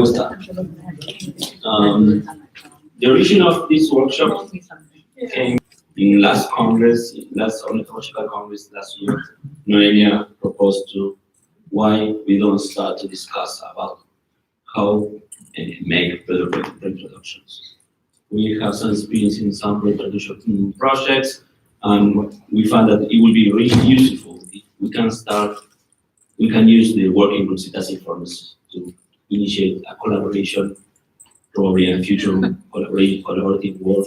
The origin of this workshop came in last Congress, last Ornithological Congress last year. Noelia proposed to why we don't start to discuss about how make reproductions. We have some experience in some reproduction projects, and we found that it will be really useful if we can use the working group Psittaciformes to initiate a collaboration, probably a future collaborative work,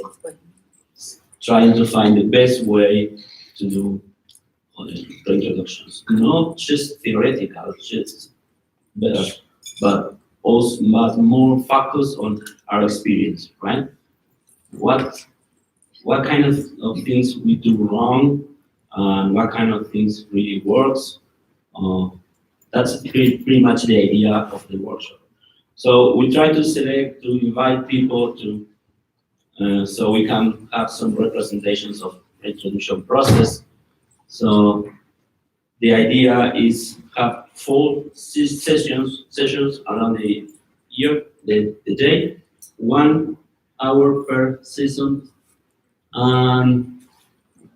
trying to find the best way to do reintroductions. Not just theoretical, but also more focused on our experience, right? What kind of things we do wrong, and what kind of things really works. That's pretty much the idea of the workshop. So we try to invite people to, so we can have some representations of the introduction process. So the idea is have 4 sessions around the year, the day, 1 hour per season, and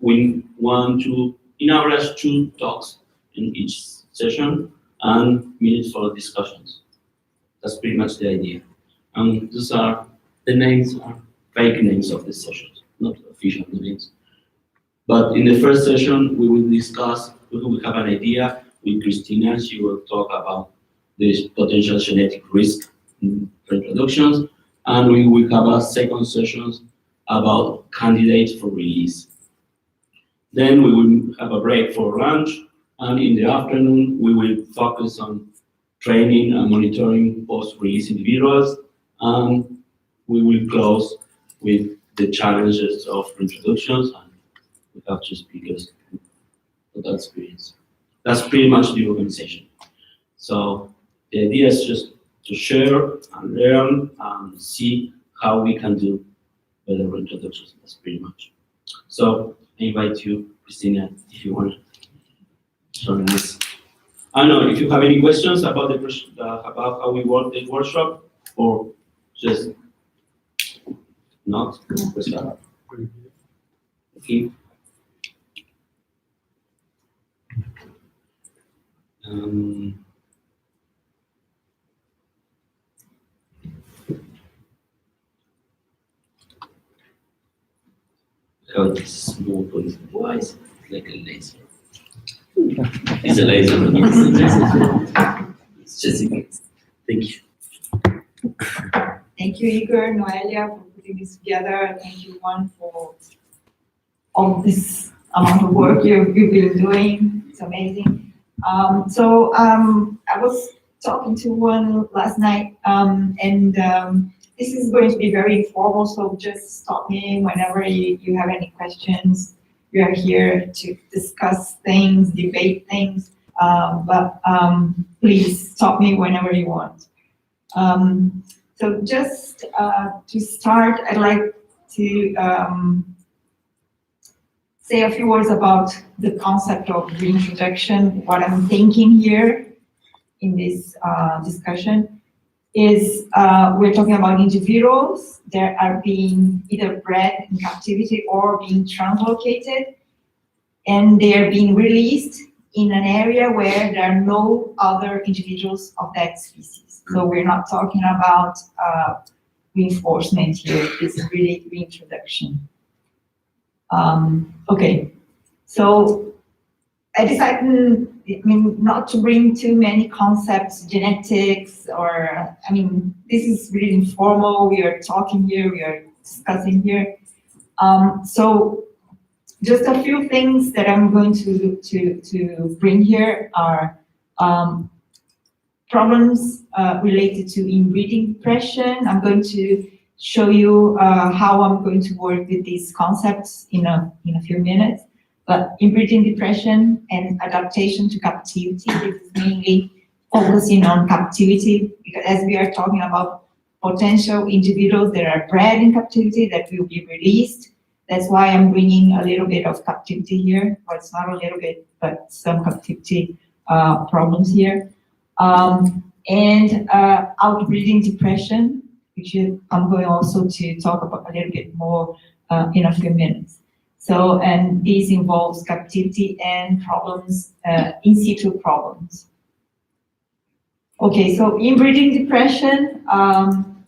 we want to, in average, 2 talks in each session and minutes for discussions. That's pretty much the idea. And these are the names, are fake names of the sessions, not official names. But in the first session, we will discuss, we will have an idea with Christina. She will talk about the potential genetic risk in reproductions. And we will have a second session about candidates for release. Then we will have a break for lunch. And in the afternoon, we will focus on training and monitoring post-release individuals. And we will close with the challenges of introductions. And we have 2 speakers with that experience. That's pretty much the organization. So the idea is just to share and learn and see how we can do better introductions. That's pretty much. So I invite you, Christina, if you want. I don't know if you have any questions about about how we work the workshop, or just not. Okay. Oh, this small point. Why is it like a laser? It's a laser. It's just thank you. Thank you, Igor, Noelia, for putting this together. Thank you, Juan, for all this amount of work you've been doing. It's amazing. I was talking to Juan last night, and this is going to be very informal, so just stop me whenever you have any questions. We are here to discuss things, debate things, but please stop me whenever you want. So just to start, I'd like to say a few words about the concept of reintroduction. What I'm thinking here in this discussion is we're talking about individuals that are being either bred in captivity or being translocated, and they are being released in an area where there are no other individuals of that species. So we're not talking about reinforcement here. This is really reintroduction. Okay, so I decided, not to bring too many concepts, genetics, or, this is really informal. We are talking here, we are discussing here. So just a few things that I'm going to bring here are problems related to inbreeding depression. I'm going to show you how I'm going to work with these concepts in a few minutes. But inbreeding depression and adaptation to captivity, this is mainly focusing on captivity, because as we are talking about potential individuals that are bred in captivity that will be released, that's why I'm bringing a little bit of captivity here. Well, it's not a little bit, but some captivity problems here. and outbreeding depression, which I'm going also to talk about a little bit more in a few minutes. So, and this involves captivity and problems, in situ problems. Okay, so inbreeding depression,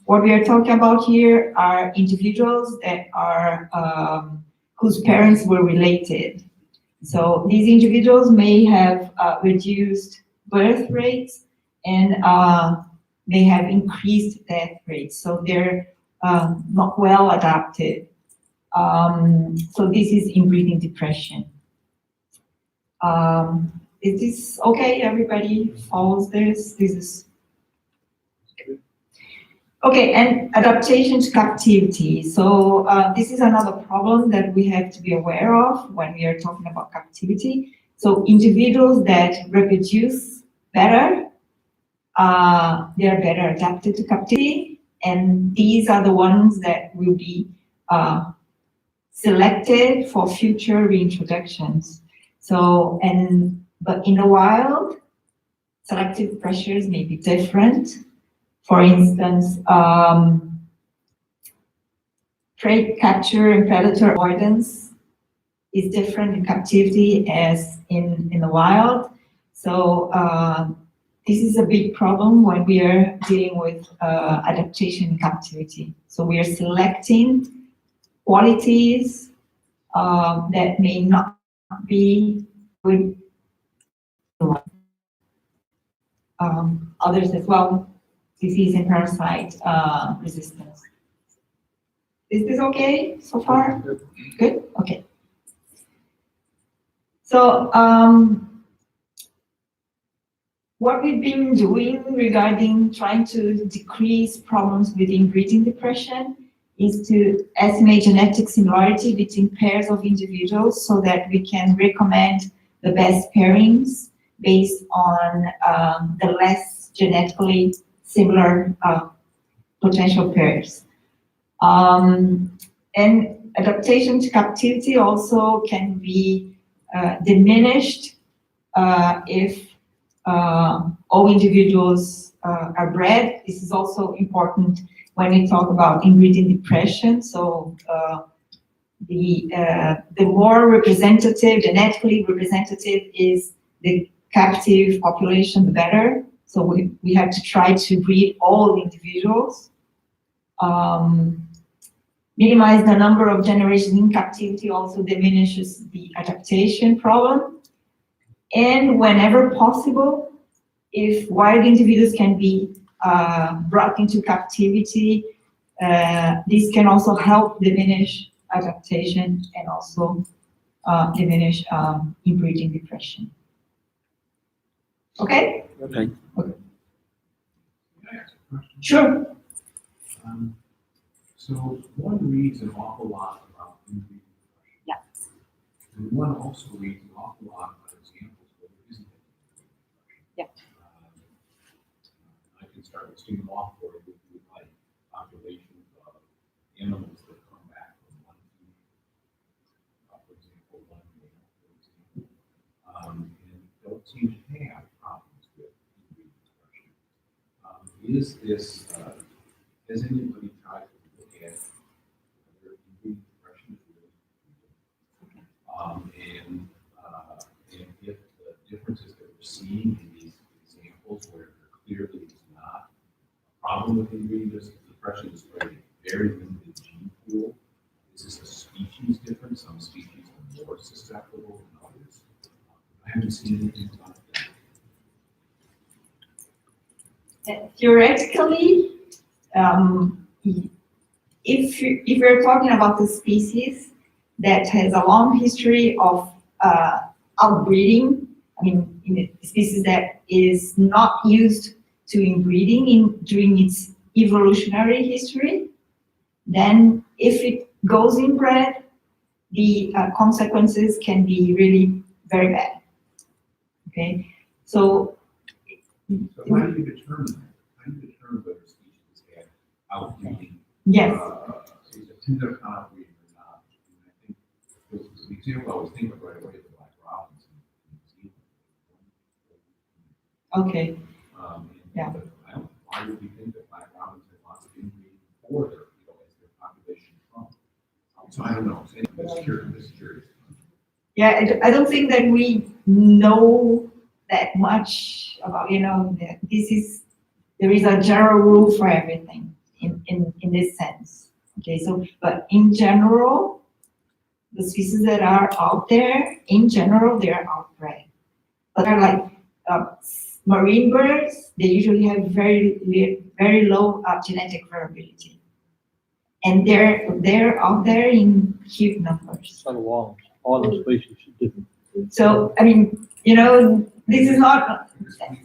what we are talking about here are individuals that are, whose parents were related. So these individuals may have reduced birth rates and they have increased death rates. So they're not well adapted. So this is inbreeding depression. Is this okay? Everybody follows this? This is okay. And adaptation to captivity. So this is another problem that we have to be aware of when we are talking about captivity. So individuals that reproduce better, they are better adapted to captivity, and these are the ones that will be selected for future reintroductions. So, but in the wild, selective pressures may be different. For instance, prey capture and predator avoidance is different in captivity as in the wild. So this is a big problem when we are dealing with adaptation in captivity. So we are selecting qualities that may not be good. Others as well, disease and parasite resistance. Is this okay so far? Good? Okay. So what we've been doing regarding trying to decrease problems with inbreeding depression is to estimate genetic similarity between pairs of individuals so that we can recommend the best pairings based on the less genetically similar potential pairs. And adaptation to captivity also can be diminished if all individuals are bred. This is also important when we talk about inbreeding depression. So the more representative, genetically representative is the captive population, the better. So we have to try to breed all individuals. Minimize the number of generations in captivity also diminishes the adaptation problem. And whenever possible, if wild individuals can be brought into captivity, this can also help diminish adaptation and also diminish inbreeding depression. Okay? Okay. Okay. Can I ask a question? Sure. So one reads an awful lot about inbreeding depression. Yeah. And one also reads an awful lot about examples where there isn't any inbreeding depression. Yeah. I can start listing them off for you with like populations of animals that come back from one female, for example, one male, for example, and don't seem to have problems with inbreeding depression. Is this, has anybody tried to look at whether inbreeding depression is really and if the differences that we're seeing in these examples where there clearly is not a problem with inbreeding depression is where a very limited gene pool. Is this a species difference? Some species are more susceptible than others. I haven't seen anything about that. Theoretically, if you're talking about the species that has a long history of outbreeding, I mean, in a species that is not used to inbreeding during its evolutionary history, then if it goes inbred, the consequences can be really very bad. Okay, so. So how do you determine that? How do you determine whether species have outbreeding? Yes. Is it tender outbreeding or not? And I think the example I was thinking of right away is Black Robins in New Zealand. Okay. And Yeah. But I don't, why would we think that black robins have lots of inbreeding for their, as their population shrunk? So I don't know, so anyway, this is curious. Yeah, I don't think that we know that much about, that there is a general rule for everything in this sense. Okay, so, but in general, the species that are out there, in general, they are outbred. But they're like marine birds, they usually have very low genetic variability. And they're out there in huge numbers. So all the species are different. So, I mean, this is not,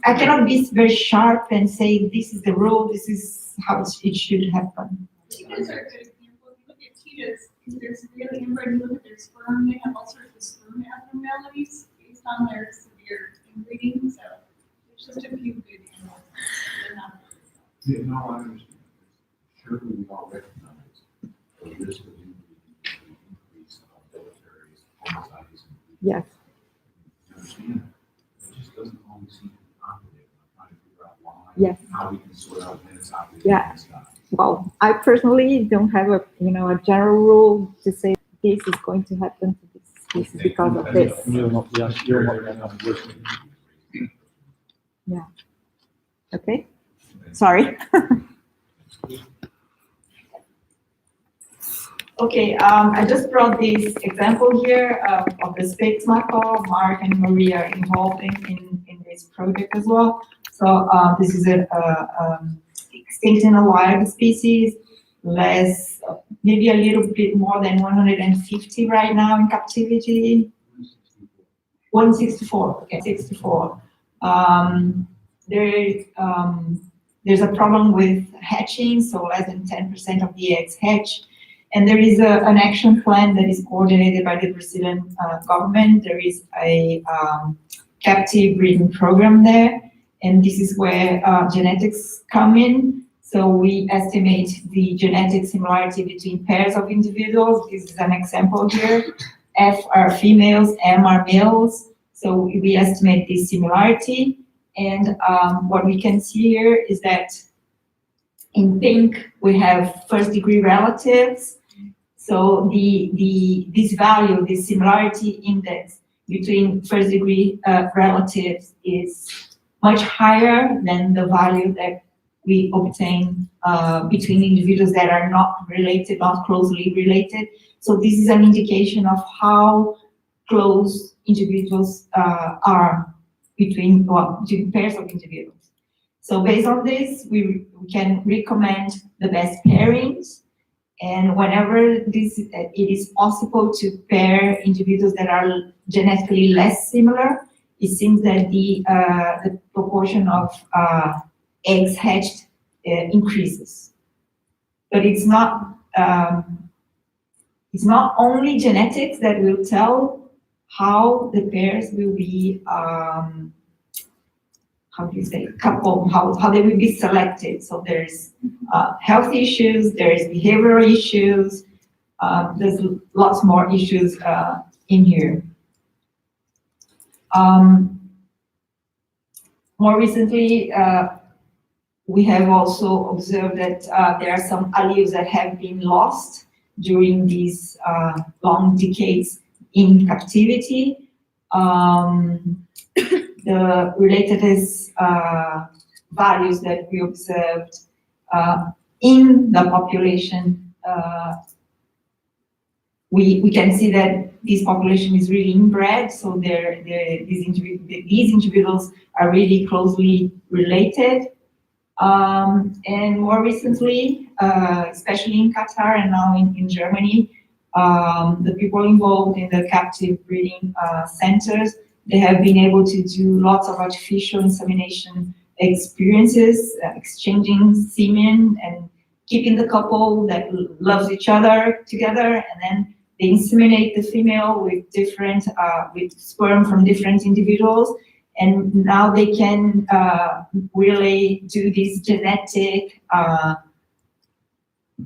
I cannot be very sharp and say this is the rule, this is how it should happen. Cheetahs are a good example. If you look at cheetahs, they're severely inbred. You look at their sperm, they have all sorts of sperm abnormalities based on their severe inbreeding. So there's just a few good animals. They're not. Yeah, no, I understand. Surely we all recognize the risk of increase of deleterious homicides. Yes. You understand? It just doesn't always seem to be operating. I'm trying to figure out why. Yes. How we can sort out when it's operating. Yeah. And it's not. Well, I personally don't have a general rule to say this is going to happen to this species because of this. You're not listening. Okay. Sorry. Okay, I just brought this example here of the Spitz macaw. Mark and Maria are involved in this project as well. So this is a extinct in a wild species, maybe a little bit more than 150 right now in captivity. 164, okay, 64. There's a problem with hatching, so less than 10% of the eggs hatch. And there is an action plan that is coordinated by the Brazilian government. There is a captive breeding program there, and this is where genetics come in. So we estimate the genetic similarity between pairs of individuals. This is an example here. F are females, M are males. So we estimate this similarity. And what we can see here is that in pink, we have first-degree relatives. So this value, this similarity index between first-degree relatives is much higher than the value that we obtain between individuals that are not related, not closely related. So this is an indication of how close individuals are between pairs of individuals. So based on this, we can recommend the best pairings. And whenever it is possible to pair individuals that are genetically less similar, it seems that the proportion of eggs hatched increases. But it's not only genetics that will tell how the pairs will be, how do you say, coupled, how they will be selected. So there's health issues, there's behavioral issues, there's lots more issues in here. More recently, we have also observed that there are some alleles that have been lost during these long decades in captivity. The relatedness values that we observed in the population, we can see that this population is really inbred, so these individuals are really closely related. And more recently, especially in Qatar and now in Germany, the people involved in the captive breeding centers, they have been able to do lots of artificial insemination experiences, exchanging semen and keeping the couple that loves each other together, and then they inseminate the female with different, with sperm from different individuals. And now they can really do this genetic, how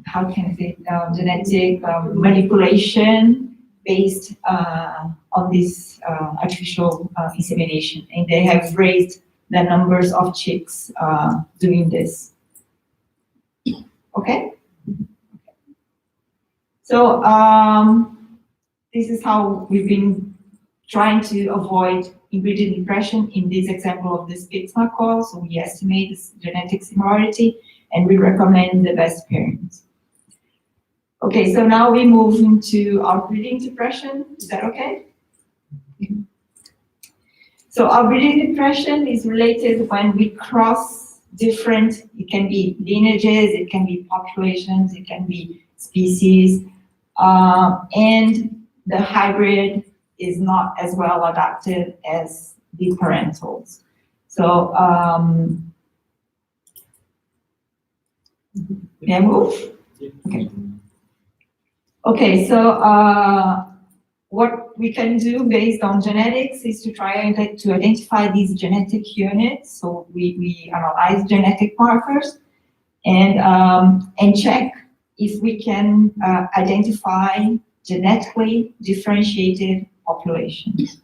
can I say, genetic manipulation based on this artificial insemination. And they have raised the numbers of chicks doing this. Okay? So this is how we've been trying to avoid inbreeding depression in this example of the Spitz macaw. So we estimate this genetic similarity and we recommend the best parents. Okay, so now we move into outbreeding depression. Is that okay? So outbreeding depression is related when we cross different, it can be lineages, it can be populations, it can be species, and the hybrid is not as well adapted as the parentals. So, may I move? Okay. Okay, so what we can do based on genetics is to try to identify these genetic units. So we analyze genetic markers and check if we can identify genetically differentiated populations.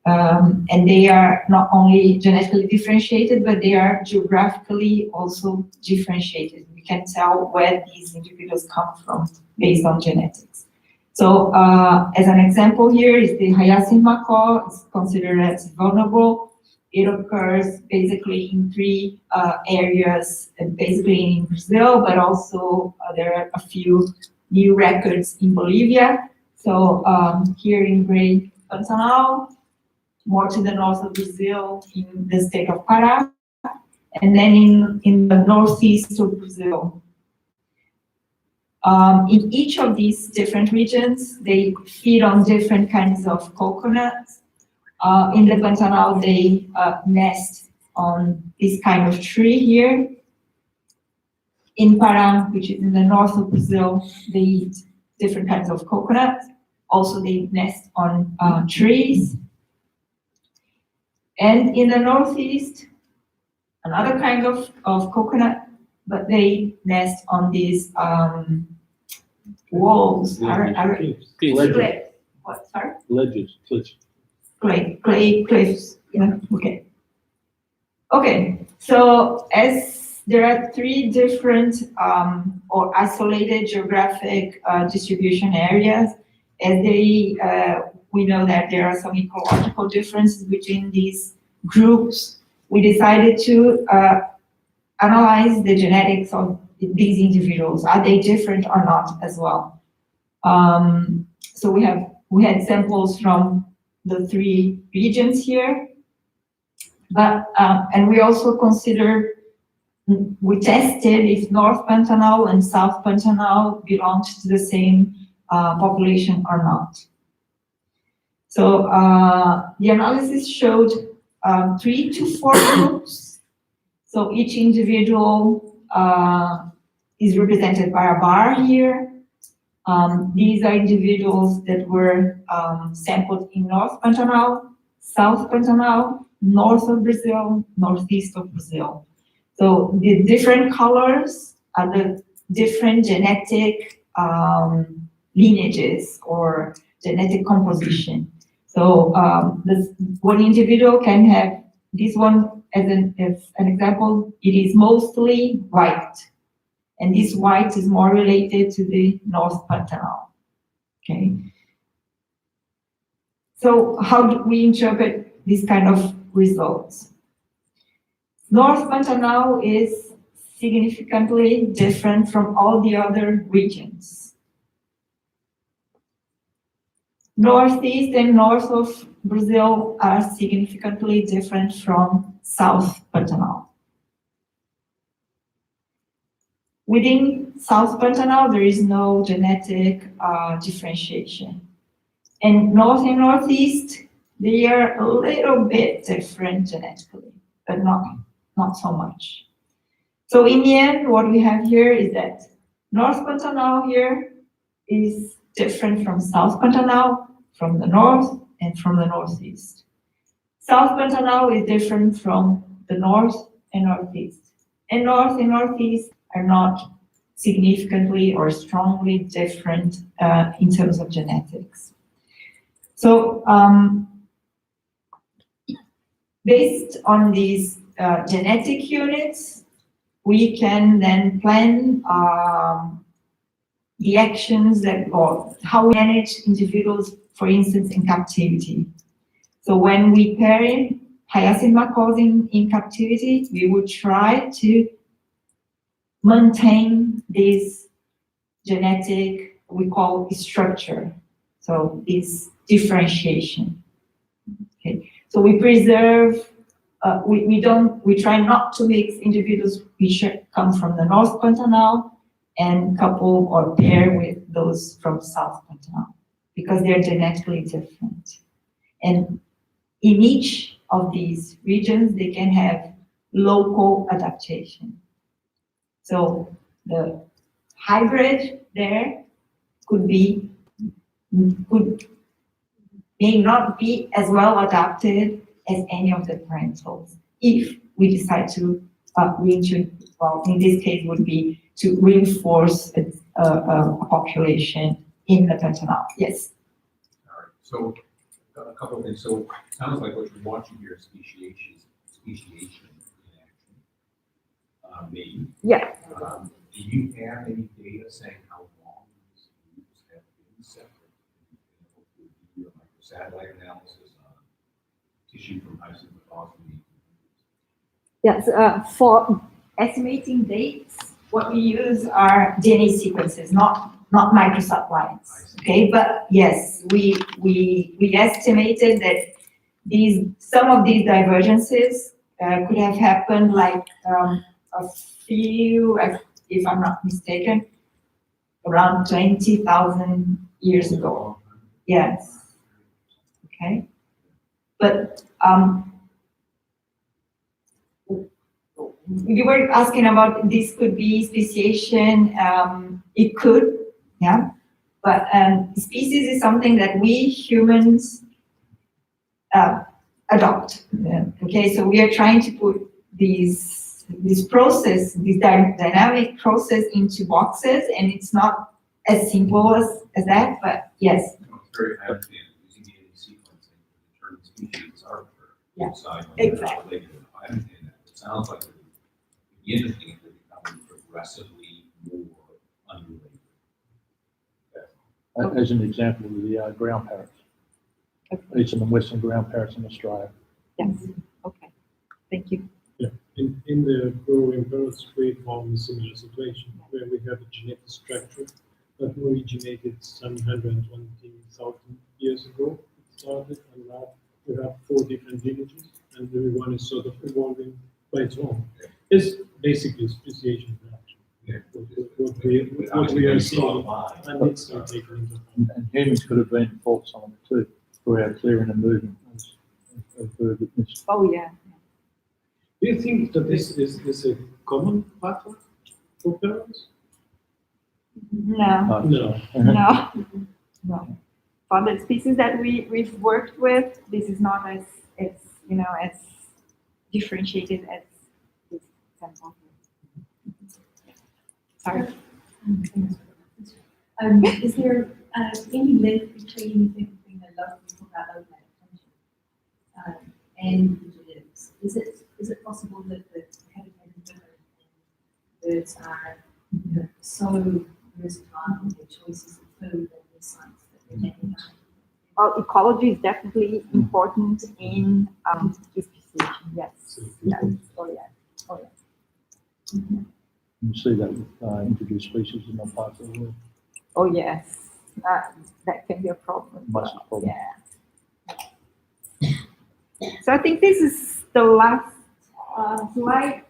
And they are not only genetically differentiated, but they are geographically also differentiated. We can tell where these individuals come from based on genetics. So as an example here is the hyacinth macaw. It's considered as vulnerable. It occurs basically in three areas, basically in Brazil, but also there are a few new records in Bolivia. So here in Great Pantanal, more to the north of Brazil in the state of Pará, and then in the northeast of Brazil. In each of these different regions, they feed on different kinds of coconuts. In the Pantanal, they nest on this kind of tree here. In Pará, which is in the north of Brazil, they eat different kinds of coconuts. Also, they nest on trees. And in the northeast, another kind of coconut, but they nest on these walls. Ledges. What, sorry? Ledges, cliffs. Clay cliffs. Yeah, okay. Okay, so as there are three different or isolated geographic distribution areas, as they we know that there are some ecological differences between these groups. We decided to analyze the genetics of these individuals. Are they different or not as well? So we had samples from the three regions here, but and we also we tested if North Pantanal and South Pantanal belonged to the same population or not. So the analysis showed 3 to 4 groups. So each individual is represented by a bar here. These are individuals that were sampled in North Pantanal, South Pantanal, north of Brazil, northeast of Brazil. So the different colors are the different genetic lineages or genetic composition. So this one individual can have this one as an example. It is mostly white, and this white is more related to the North Pantanal. Okay. So how do we interpret this kind of results? North Pantanal is significantly different from all the other regions. Northeast and north of Brazil are significantly different from South Pantanal. Within South Pantanal, there is no genetic differentiation. And north and northeast, they are a little bit different genetically, but not so much. So in the end, what we have here is that North Pantanal here is different from South Pantanal, from the north and from the northeast. South Pantanal is different from the north and northeast. And north and northeast are not significantly or strongly different in terms of genetics. So based on these genetic units, we can then plan the actions that, or how we manage individuals, for instance, in captivity. So when we pair in hyacinth macaws in captivity, we would try to maintain this genetic, we call structure. So this differentiation. Okay. So we preserve, we try not to mix individuals which come from the North Pantanal and couple or pair with those from South Pantanal, because they're genetically different. And in each of these regions, they can have local adaptation. So the hybrid there may not be as well adapted as any of the parentals if we decide to reintroduce, well, in this case would be to reinforce a population in the Pantanal. Yes. All right, so a couple of things. So it sounds like what you're watching here is speciation in action. Maybe. Yeah. Do you have any data saying how long these groups have been separate? You know, like the satellite analysis on tissue from hyacinth macaws. Yes, for estimating dates, What we use are DNA sequences, not microsatellites. Okay, but yes, we estimated that some of these divergences could have happened like a few, if I'm not mistaken, around 20,000 years ago. Yes. Okay. But you were asking about this could be speciation. It could, yeah. But species is something that we humans adopt. Okay, so we are trying to put this process, this dynamic process into boxes, and it's not as simple as that. But yes. It's very advanced using DNA sequencing to determine species is arbitrary. Yeah, Exactly. I understand that. It sounds like it would be interesting if they're becoming progressively more unrelated. As an example, the ground parrots, eastern and western ground parrots in Australia. yes, okay, thank you. In the growing birds, we found a similar situation where we have a genetic structure that originated some 120,000 years ago. It started, and now we have 4 different lineages, and every one is sort of evolving by its own. It's basically speciation reaction. Yeah. What we are seeing, and it's not taken into account. And humans could have been faults on it too, for our clearing and movement of bird witness. Oh, yeah. Do you think that this is a common pattern for parents? No, No. no, no. For the species that we've worked with, this is not as as differentiated as this example. Sorry. Is there any link between the local people about local adaptation and the genetics? Is it possible that the habitat is different and birds are so versatile in their choices of food and their sites that they're taking out? Well, ecology is definitely important in speciation. Yes. Yes. Oh yeah. Oh yeah. You see that with introduced species in some parts of the world. Oh yes. That can be a problem. Massive problem. Yeah. So I think this is the last slide.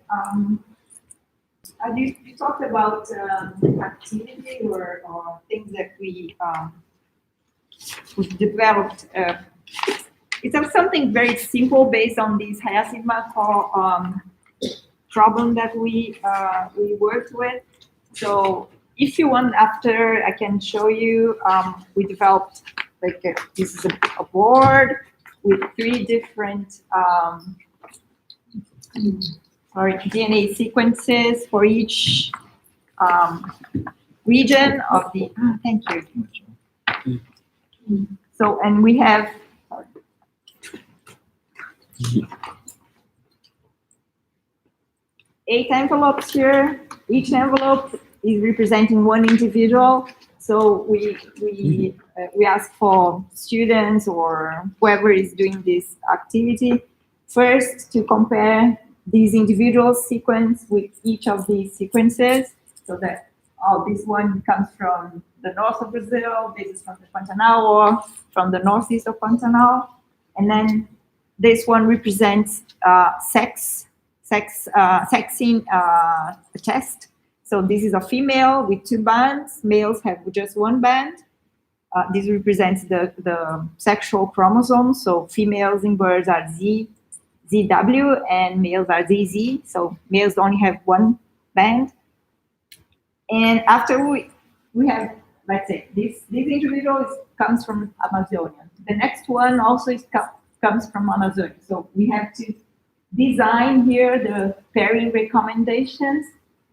You talked about activity or things that we developed. It's something very simple based on this hyacinth macaw problem that we worked with. So if you want, after I can show you, we developed this is a board with 3 different DNA sequences for each region of the. Thank you. So, and we have. 8 envelopes here. Each envelope is representing one individual. So we ask for students or whoever is doing this activity first to compare these individual sequence with each of these sequences. So that, oh, this one comes from the north of Brazil, this is from the Pantanal, or from the northeast of Pantanal. And then this one represents sexing test. So this is a female with 2 bands. Males have just 1 band. This represents the sexual chromosomes. So females in birds are ZW and males are ZZ. So males only have 1 band. And after we have, let's say, this individual comes from Amazonia. The next one also comes from Amazonia. So we have to design here the pairing recommendations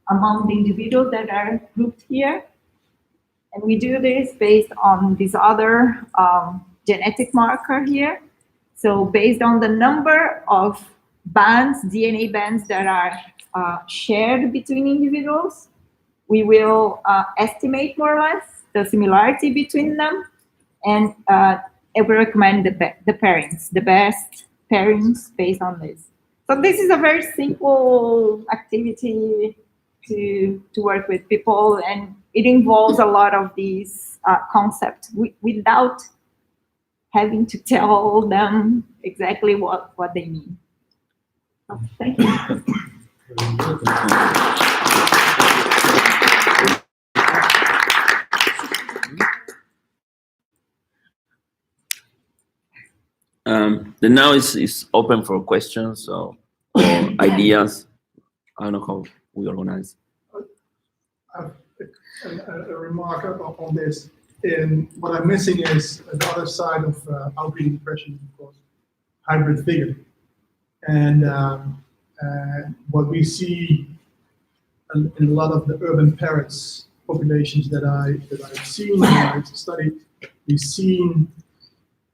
among the individuals that are grouped here. And we do this based on this other genetic marker here. So based on the number of bands, DNA bands that are shared between individuals, we will estimate more or less the similarity between them, and it will recommend the pairings, the best pairings based on this. So this is a very simple activity to work with people, and it involves a lot of these concepts without having to tell them exactly what they mean. So, thank you. The now is open for questions or ideas. I don't know how we organize. A remark on this. What I'm missing is the other side of outbreeding depression, of course, hybrid figure. And what we see in a lot of the urban parrots populations that I've seen and I've studied, we've seen,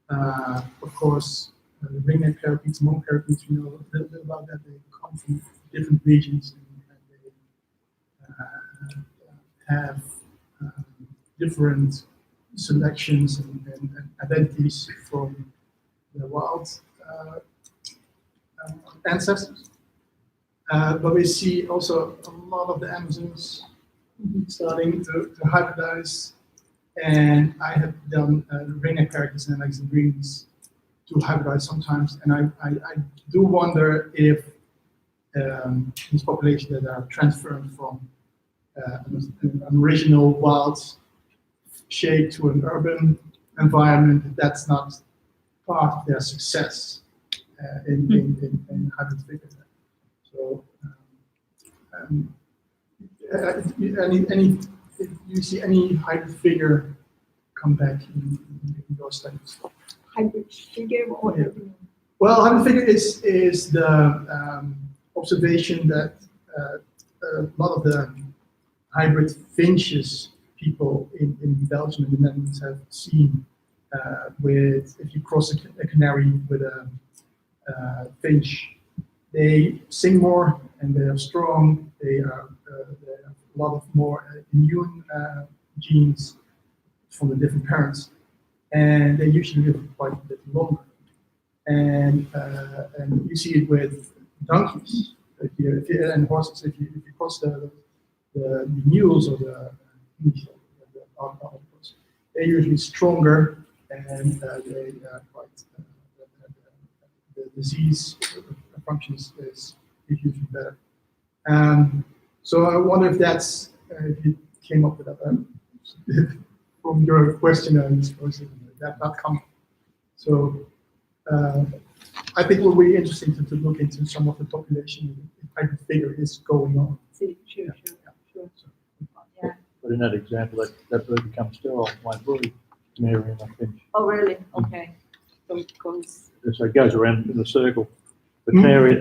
of course, the ringneck parakeets, monk parakeets, we know a little bit about that. They come from different regions and they have different selections and identities from the wild ancestors. But we see also a lot of the Amazons starting to hybridize, and I have done ringneck parakeets and Alex and greens to hybridize sometimes, and I do wonder if these populations that are transferred from an original wild shape to an urban environment, that's not part of their success in hybrid figures. So, if you see any hybrid figure come back in your studies? Hybrid figure? What do you mean? Well, hybrid figure is the observation that a lot of the hybrid finches people in Belgium and the Netherlands have seen with, if you cross a canary with a finch, they sing more and they are strong. They have a lot of more immune genes from the different parents, and they usually live quite a bit longer. And you see it with donkeys and horses. If you cross the mules or the octopus, they're usually stronger and they are quite. The disease function is usually better. So I wonder if that's if you came up with that from your question. I suppose that not come. So I think it will be interesting to look into some of the population if hybrid figure is going on. Sure. But in that example, that bird becomes sterile, might breed, canary and a finch. Oh, really? Okay. So it goes. So it goes around in a circle. The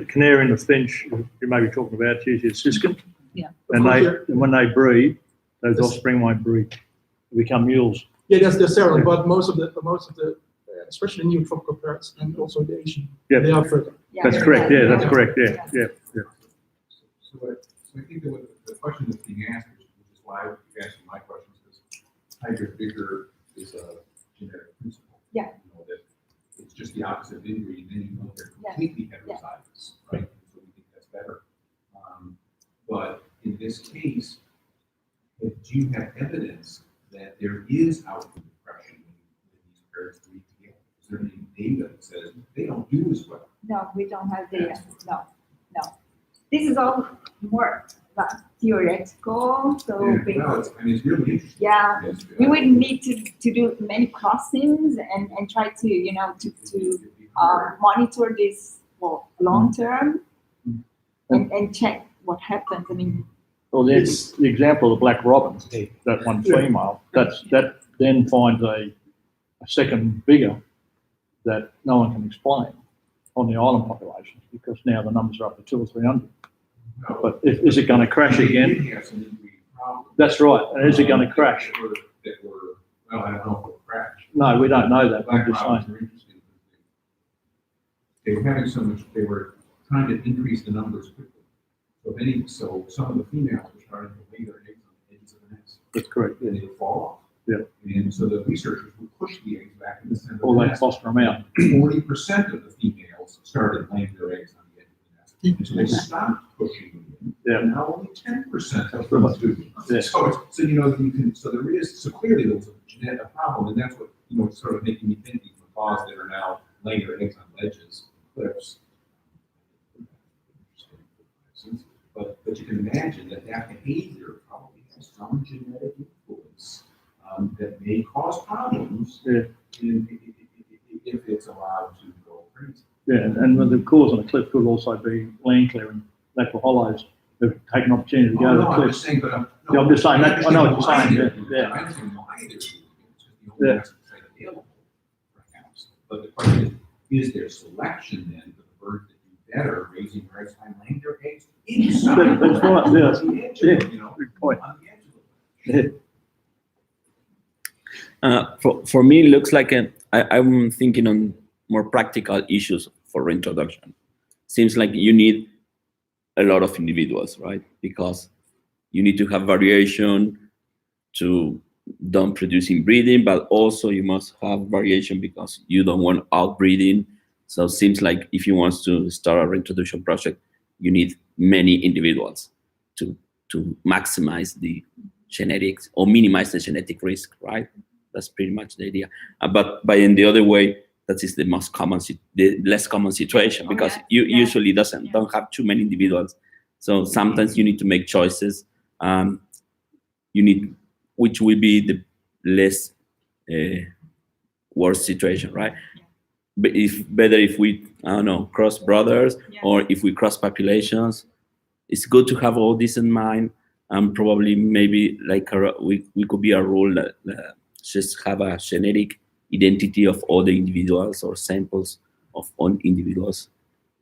canary and the finch, you may be talking about, it's usually a siskin. Yeah. And when they breed, those offspring won't breed. They become mules. Yeah, that's sterile, but most of the especially new tropical parrots and also the Asian, Yeah. they are fertile. Yeah. That's correct. Yeah, that's correct. Yeah. So I think that what the question that's being asked, which is why I'm asking my questions, is hybrid vigor is a genetic principle. Yeah. You know, that it's just the opposite of inbreeding, then you know they're Yeah. completely heterozygous, right? So we think that's better. But in this case, do you have evidence that there is outcome depression when these pairs breed together? Is there any data that says they don't do as well? No, we don't have data. No. This is all more like theoretical. So Yeah, no, it's really interesting. yeah, Yes, we would need to do many crossings and try to to monitor this for long term and check what happens. I mean, Well, the example of the black robin, that one female, that then finds a second vigor that no one can explain on the island populations, because now the numbers are up to 200 or 300. No. But is it going to crash again? They have some inbreeding problems. That's right. And is it going to crash? That were, well, I don't know if they'll crash. No, we don't know that. Black I'm just robins saying. are interesting. They were having so much, they were trying to increase the numbers quickly. So some of the females were starting to lay their eggs on the edges of the nest. That's correct. And Yeah. they would fall off. Yeah. And so the researchers would push the eggs back in the center Or of the they nest. foster them out. 40% of the females started laying their eggs on the edge of the nest. And so they stopped pushing them in. Yeah. And now only 10% of them do. Yeah. So you know, so there is, so clearly there was a genetic problem, and that's what, you know, it's sort of making me think these macaws that are now laying their eggs on ledges, cliffs. But you can imagine that behavior probably has some genetic influence that may cause problems Yeah. if it's allowed to go crazy. Yeah, and the cause on a cliff could also be land clearing, lateral hollows. They've taken an opportunity to go to No, the I'm cliff. just saying, but Yeah, I'm just saying that- I know what you're saying, yeah. I understand why they're doing it, it's just the Yeah. only answer that's available, perhaps. But the question is there selection then for the birds that do better raising their eggs by laying their eggs inside? That's right, yeah. On the edge of it, you know, Good point. on the edge of it. For me, it looks like I'm thinking on more practical issues for reintroduction. Seems like you need a lot of individuals, right? Because you need to have variation to don't produce inbreeding, but also you must have variation because you don't want outbreeding. So it seems like if you want to start a reintroduction project, you need many individuals to maximize the genetics or minimize the genetic risk, right? That's pretty much the idea. But in the other way, that is the most common, the less common situation, because you usually don't have too many individuals. So sometimes you need to make choices. You need, which will be the less worst situation, right? But better if we, I don't know, cross brothers, or if we cross populations. It's good to have all this in mind. Probably maybe like we could be a rule that just have a genetic identity of all the individuals or samples of all individuals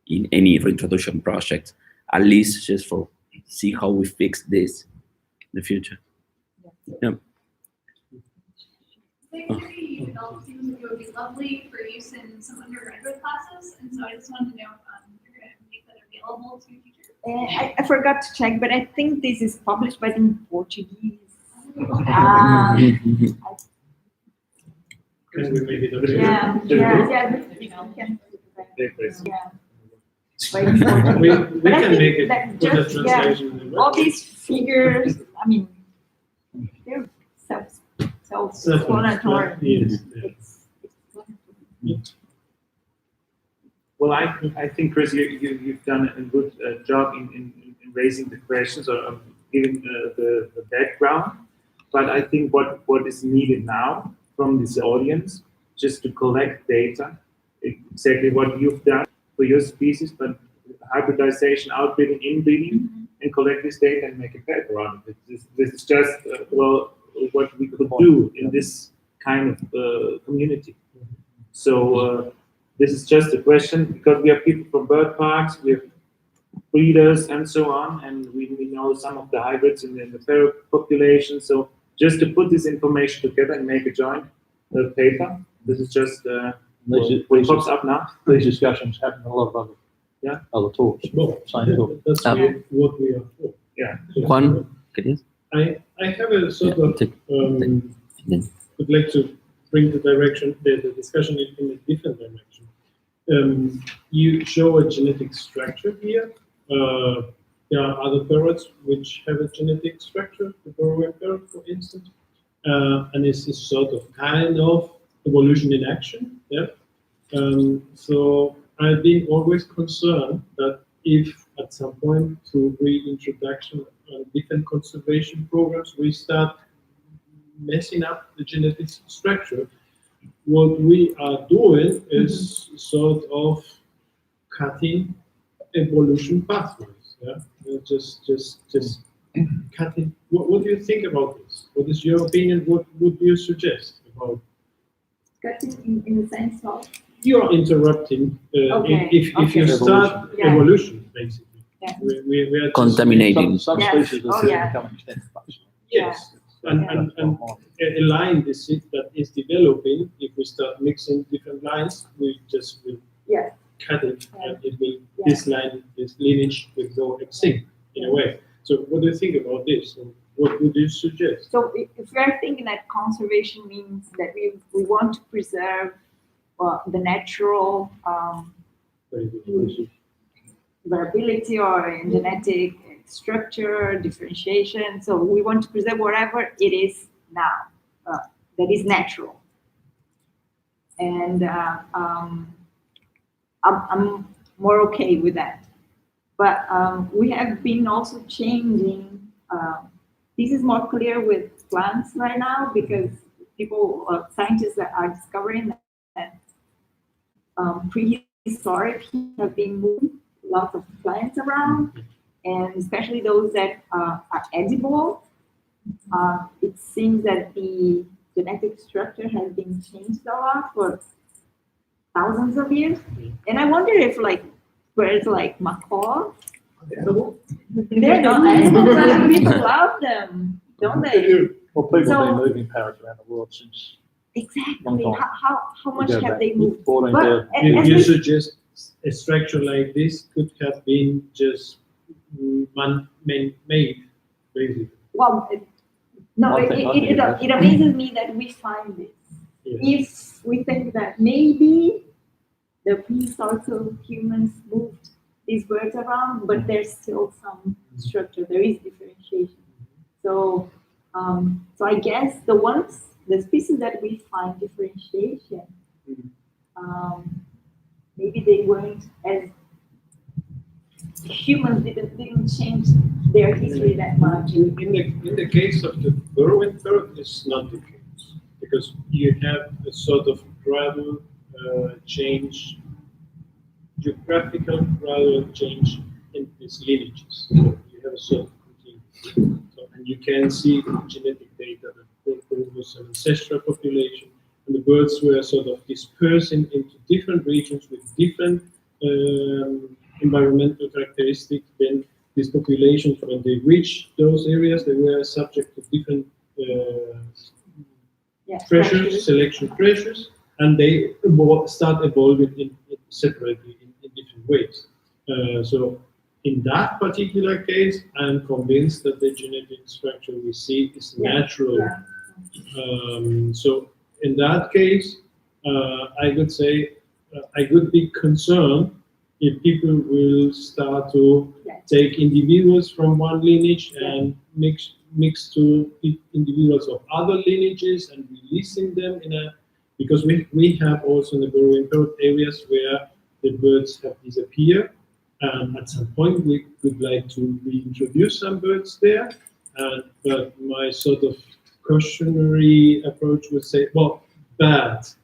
in any reintroduction project, at least just for see how we fix this in the future. Yeah. The activity you developed seems like it would be lovely for use in some undergraduate classes, and so I just wanted to know if you're going to make that available to teachers. I forgot to check, but I think this is published, but in Portuguese. Can we maybe do Yeah. the We can. Yeah. But in Portuguese. We But I can think make it, that put the just, translation in the all web. these figures, I mean, they're self-explanatory. Yes, yeah. Well, I think, Chris, you've done a good job in raising the questions or giving the background. But I think what is needed now from this audience, just to collect data, exactly what you've done for your species, but hybridization, outbreeding, inbreeding, and collect this data and make a paper on it. This is just, what we could do in this kind of community. So this is just a question, because we have people from bird parks, we have breeders and so on, and we know some of the hybrids in the feral population. So just to put this information together and make a joint paper, this is just what pops up now. These discussions happen in a lot of other other talks. Well, Same talk. that's what we are for. Yeah. So, Juan, ¿querías? I have a sort of, Bien. would like to bring the discussion in a different direction. You show a genetic structure here. There are other parrots which have a genetic structure, the burrowing parrot, for instance. And it's this sort of kind of evolution in action. Yeah. So I've been always concerned that if at some point through reintroduction and different conservation programs we start messing up the genetic structure, what we are doing is sort of cutting evolution pathways. Yeah, just cutting. What do you think about this? What is your opinion? What would you suggest about? Cutting in the sense of. You are interrupting. Okay, If you okay. start Yeah. evolution, basically, Yeah. we are just- Contaminating. Some Yes. species Oh, are yeah. becoming extinct. basically. Yes, and a line that is developing. If we start mixing different lines, we just will Yeah. cut it, Yeah. and it will Yeah. this lineage will go extinct in a way. So, what do you think about this? And what would you suggest? So if we're thinking that conservation means that we want to preserve the natural Very good. variability or in genetic structure, differentiation. So we want to preserve whatever it is now that is natural. And I'm more okay with that. But we have been also changing. This is more clear with plants right now because scientists are discovering that prehistoric have been moving lots of plants around, and especially those that are edible. It seems that the genetic structure has been changed a lot for thousands of years, and I wonder if birds like macaws, they're not edible, but people love them, don't they? Well, people So- have been moving parrots around the world since Exactly. Long time. How much we go have back they moved? 14 But to- as You we- suggest a structure like this could have been just man-made, basically. Well, no, I think it amazes me that we find this. Yeah. If we think that maybe the prehistoric humans moved these birds around, but there's still some structure, there is differentiation. So, so I guess the species that we find differentiation, maybe they weren't as humans didn't change their history that much. In the case of the burrowing bird, it's not the case because you have a sort of gradual change, geographical gradual change in these lineages. So you have a sort of continuity. So, and you can see the genetic data that there was an ancestral population, and the birds were sort of dispersing into different regions with different environmental characteristics. Then these populations, when they reached those areas, they were subject to different pressures, selection pressures, and they start evolving separately in different ways. So in that particular case, I'm convinced that the genetic structure we see is natural. So in that case, I would say I would be concerned if people will start to take individuals from one lineage and mix to individuals of other lineages and releasing them because we have also in the burrowing bird areas where the birds have disappeared. And at some point we would like to reintroduce some birds there. But my sort of cautionary approach would say, well, but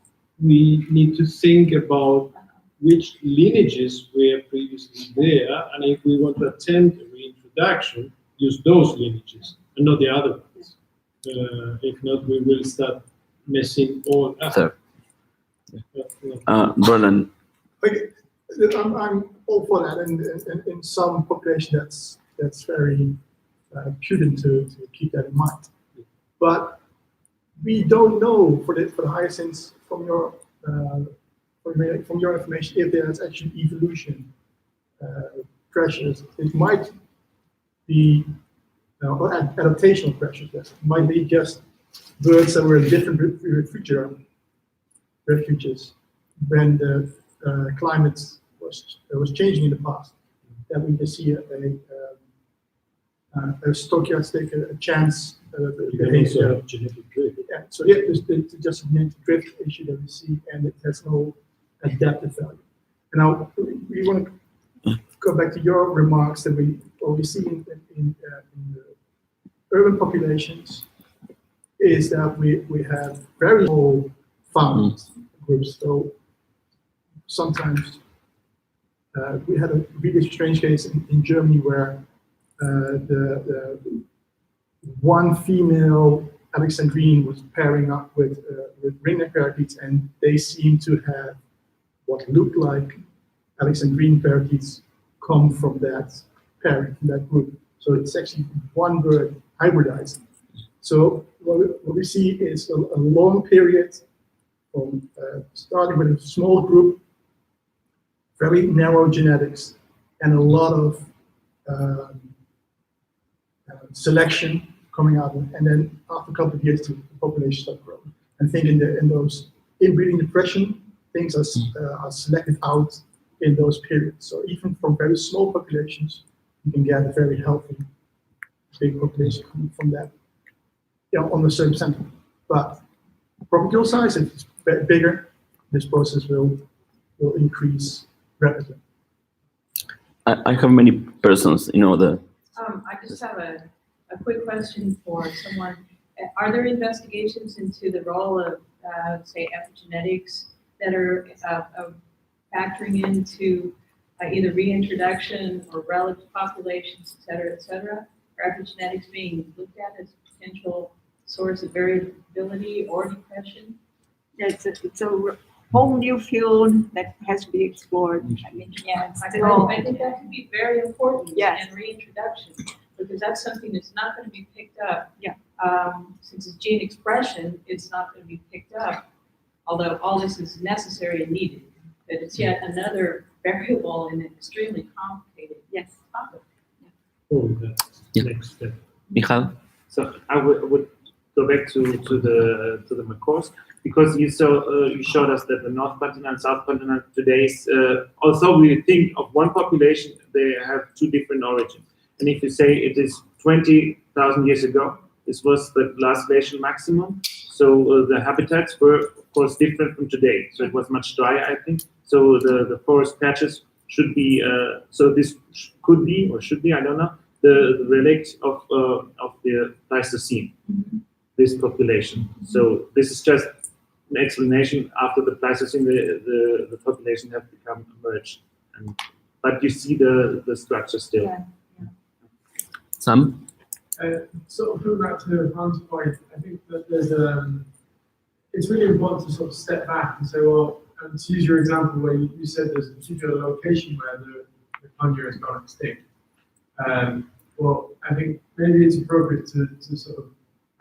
we need to think about which lineages were previously there, and if we want to attempt a reintroduction, use those lineages and not the other ones. If not, we will start messing all up. So, Roland, Okay, I'm all for that, and in some population that's very prudent to keep that in mind. But we don't know for the hyacinths from your information if there's actually evolution pressures, it might be or adaptational pressures. Yes. It might be just birds that were in different refuges when the climate was changing in the past. That we just see a stochastic, a chance. You can also have genetic drift. Yeah, so yeah, it's just a genetic drift issue that we see, and it has no adaptive value. And now we want to go back to your remarks that what we see in the urban populations is that we have very small found groups. So sometimes we had a really strange case in Germany where the one female Alexandrine was pairing up with ringneck parakeets, and they seem to have what looked like Alexandrine parakeets come from that pairing, from that group. So it's actually one bird hybridizing. So what we see is a long period from starting with a small group, very narrow genetics, and a lot of selection coming out, and then after a couple of years, the population starts growing. And I think in those inbreeding depression, things are selected out in those periods. So even from very small populations, you can get a very healthy big population coming from that, on a certain center. But propagule size, if it's bigger, this process will increase rapidly. I have many persons, I just have a quick question for someone. Are there investigations into the role of, say, epigenetics that are factoring into either reintroduction or relative populations, et cetera? Are epigenetics being looked at as a potential source of variability or depression? It's a whole new field that has to be explored. I mean, yeah, it's still, I think that can be very important Yes. in reintroduction, because that's something that's not going to be picked up. Yeah. Since it's gene expression, it's not going to be picked up, although all this is necessary and needed. But it's yet another variable in an extremely complicated topic. Oh, that's Yeah. next step. Michal? So I would go back to the macaws, because you showed us that the North Continent, South Continent today is, although we think of one population, they have two different origins. And if you say it is 20,000 years ago, this was the last glacial maximum. So the habitats were, of course, different from today. So it was much drier, I think. So the forest patches should be, so this could be, or should be, I don't know, the relict of the Pleistocene, this population. So this is just an explanation. After the Pleistocene, the population have become merged. But you see the structure still. Yeah. Sam? Sort of going back to Hans' point, I think that there's it's really important to sort of step back and say, well, to use your example where you said there's a particular location where the conure has gone extinct. Well, I think maybe it's appropriate to sort of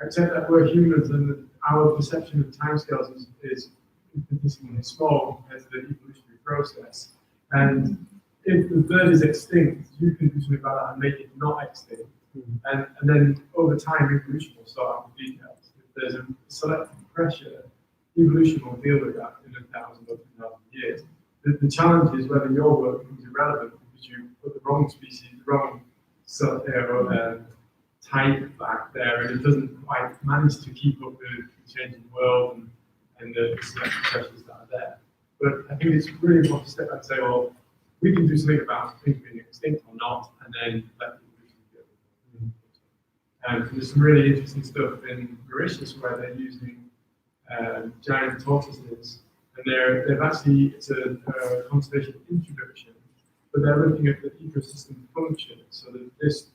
accept that we're humans and that our perception of timescales is statistically small compared to the evolutionary process. And if the bird is extinct, you can do something about that and make it not extinct. And then over time, evolution will sort out the details. If there's a selective pressure, evolution will deal with that in 1,000 or 2,000 years. The challenge is whether your work becomes irrelevant because you put the wrong species, the wrong type back there, and it doesn't quite manage to keep up with the changing world and the selective pressures that are there. But I think it's really important to step back and say, well, we can do something about things being extinct or not, and then let evolution deal with it. And there's some really interesting stuff in Mauritius where they're using giant tortoises, and they've actually, it's a conservation introduction, but they're looking at the ecosystem function. So that this,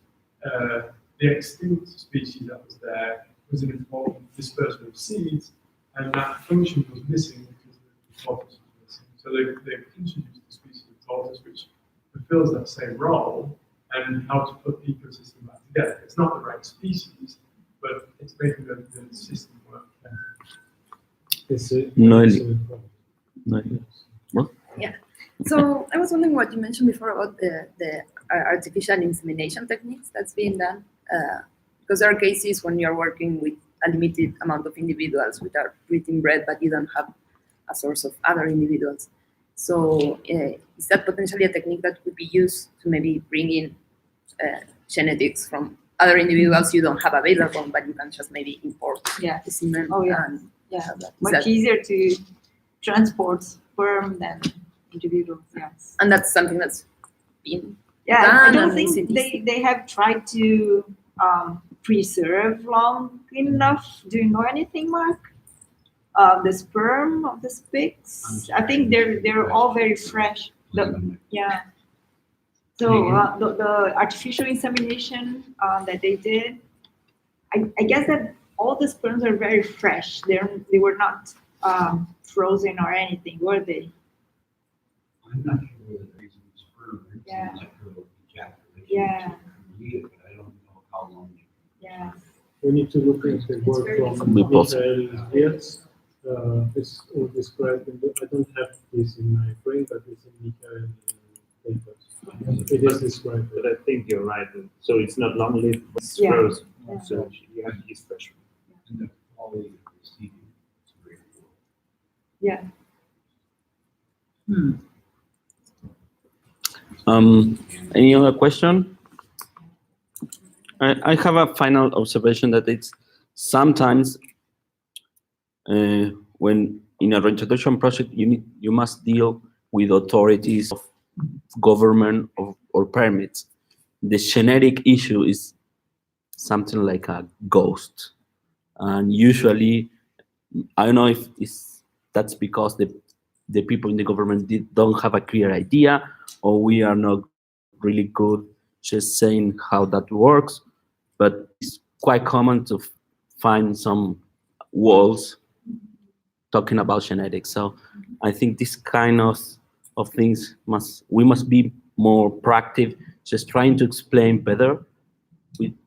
the extinct species that was there was an important dispersal of seeds, and that function was missing because the tortoise was missing. So they've introduced the species of tortoise, which fulfills that same role and helps put the ecosystem back together. It's not the right species, but it's making the system work better. It's a Noeli. excellent point. Noeli. What? Yeah. So I was wondering what you mentioned before about the artificial insemination techniques that's being done. Because there are cases when you're working with a limited amount of individuals without breeding bred, but you don't have a source of other individuals. So is that potentially a technique that could be used to maybe bring in genetics from other individuals you don't have available, but you can just maybe import the semen? Oh, yeah. And Yeah, have that. Is much that- easier to transport sperm than individuals, yes. And that's something that's been Yeah, done. I don't and is think it- they have tried to preserve long enough. Do you know anything, Mark? The sperm of the pigs? I think they're all very fresh. Yeah. So the artificial insemination that they did, I guess that all the sperms are very fresh. They were not frozen or anything, were they? I'm not sure whether raising sperm is Yeah. like ejaculation. Yeah. to create it, but I don't know how long. Yeah. We need to look at the work from Be Michael possible. Wirtz. It's all described in the, I don't have this in my brain, but it's in Michael papers. It is described. But I think you're right. So it's not long lived, but it's Yeah. frozen. Yeah. So you have to use fresh. And the quality of the receiving is very poor. Yeah. Any other question? I have a final observation that it's sometimes when in a reintroduction project you must deal with authorities of government or permits. The genetic issue is something like a ghost, and usually I don't know if that's because the people in the government don't have a clear idea, or we are not really good just saying how that works. But it's quite common to find some walls talking about genetics. So I think this kind of things we must be more proactive, just trying to explain better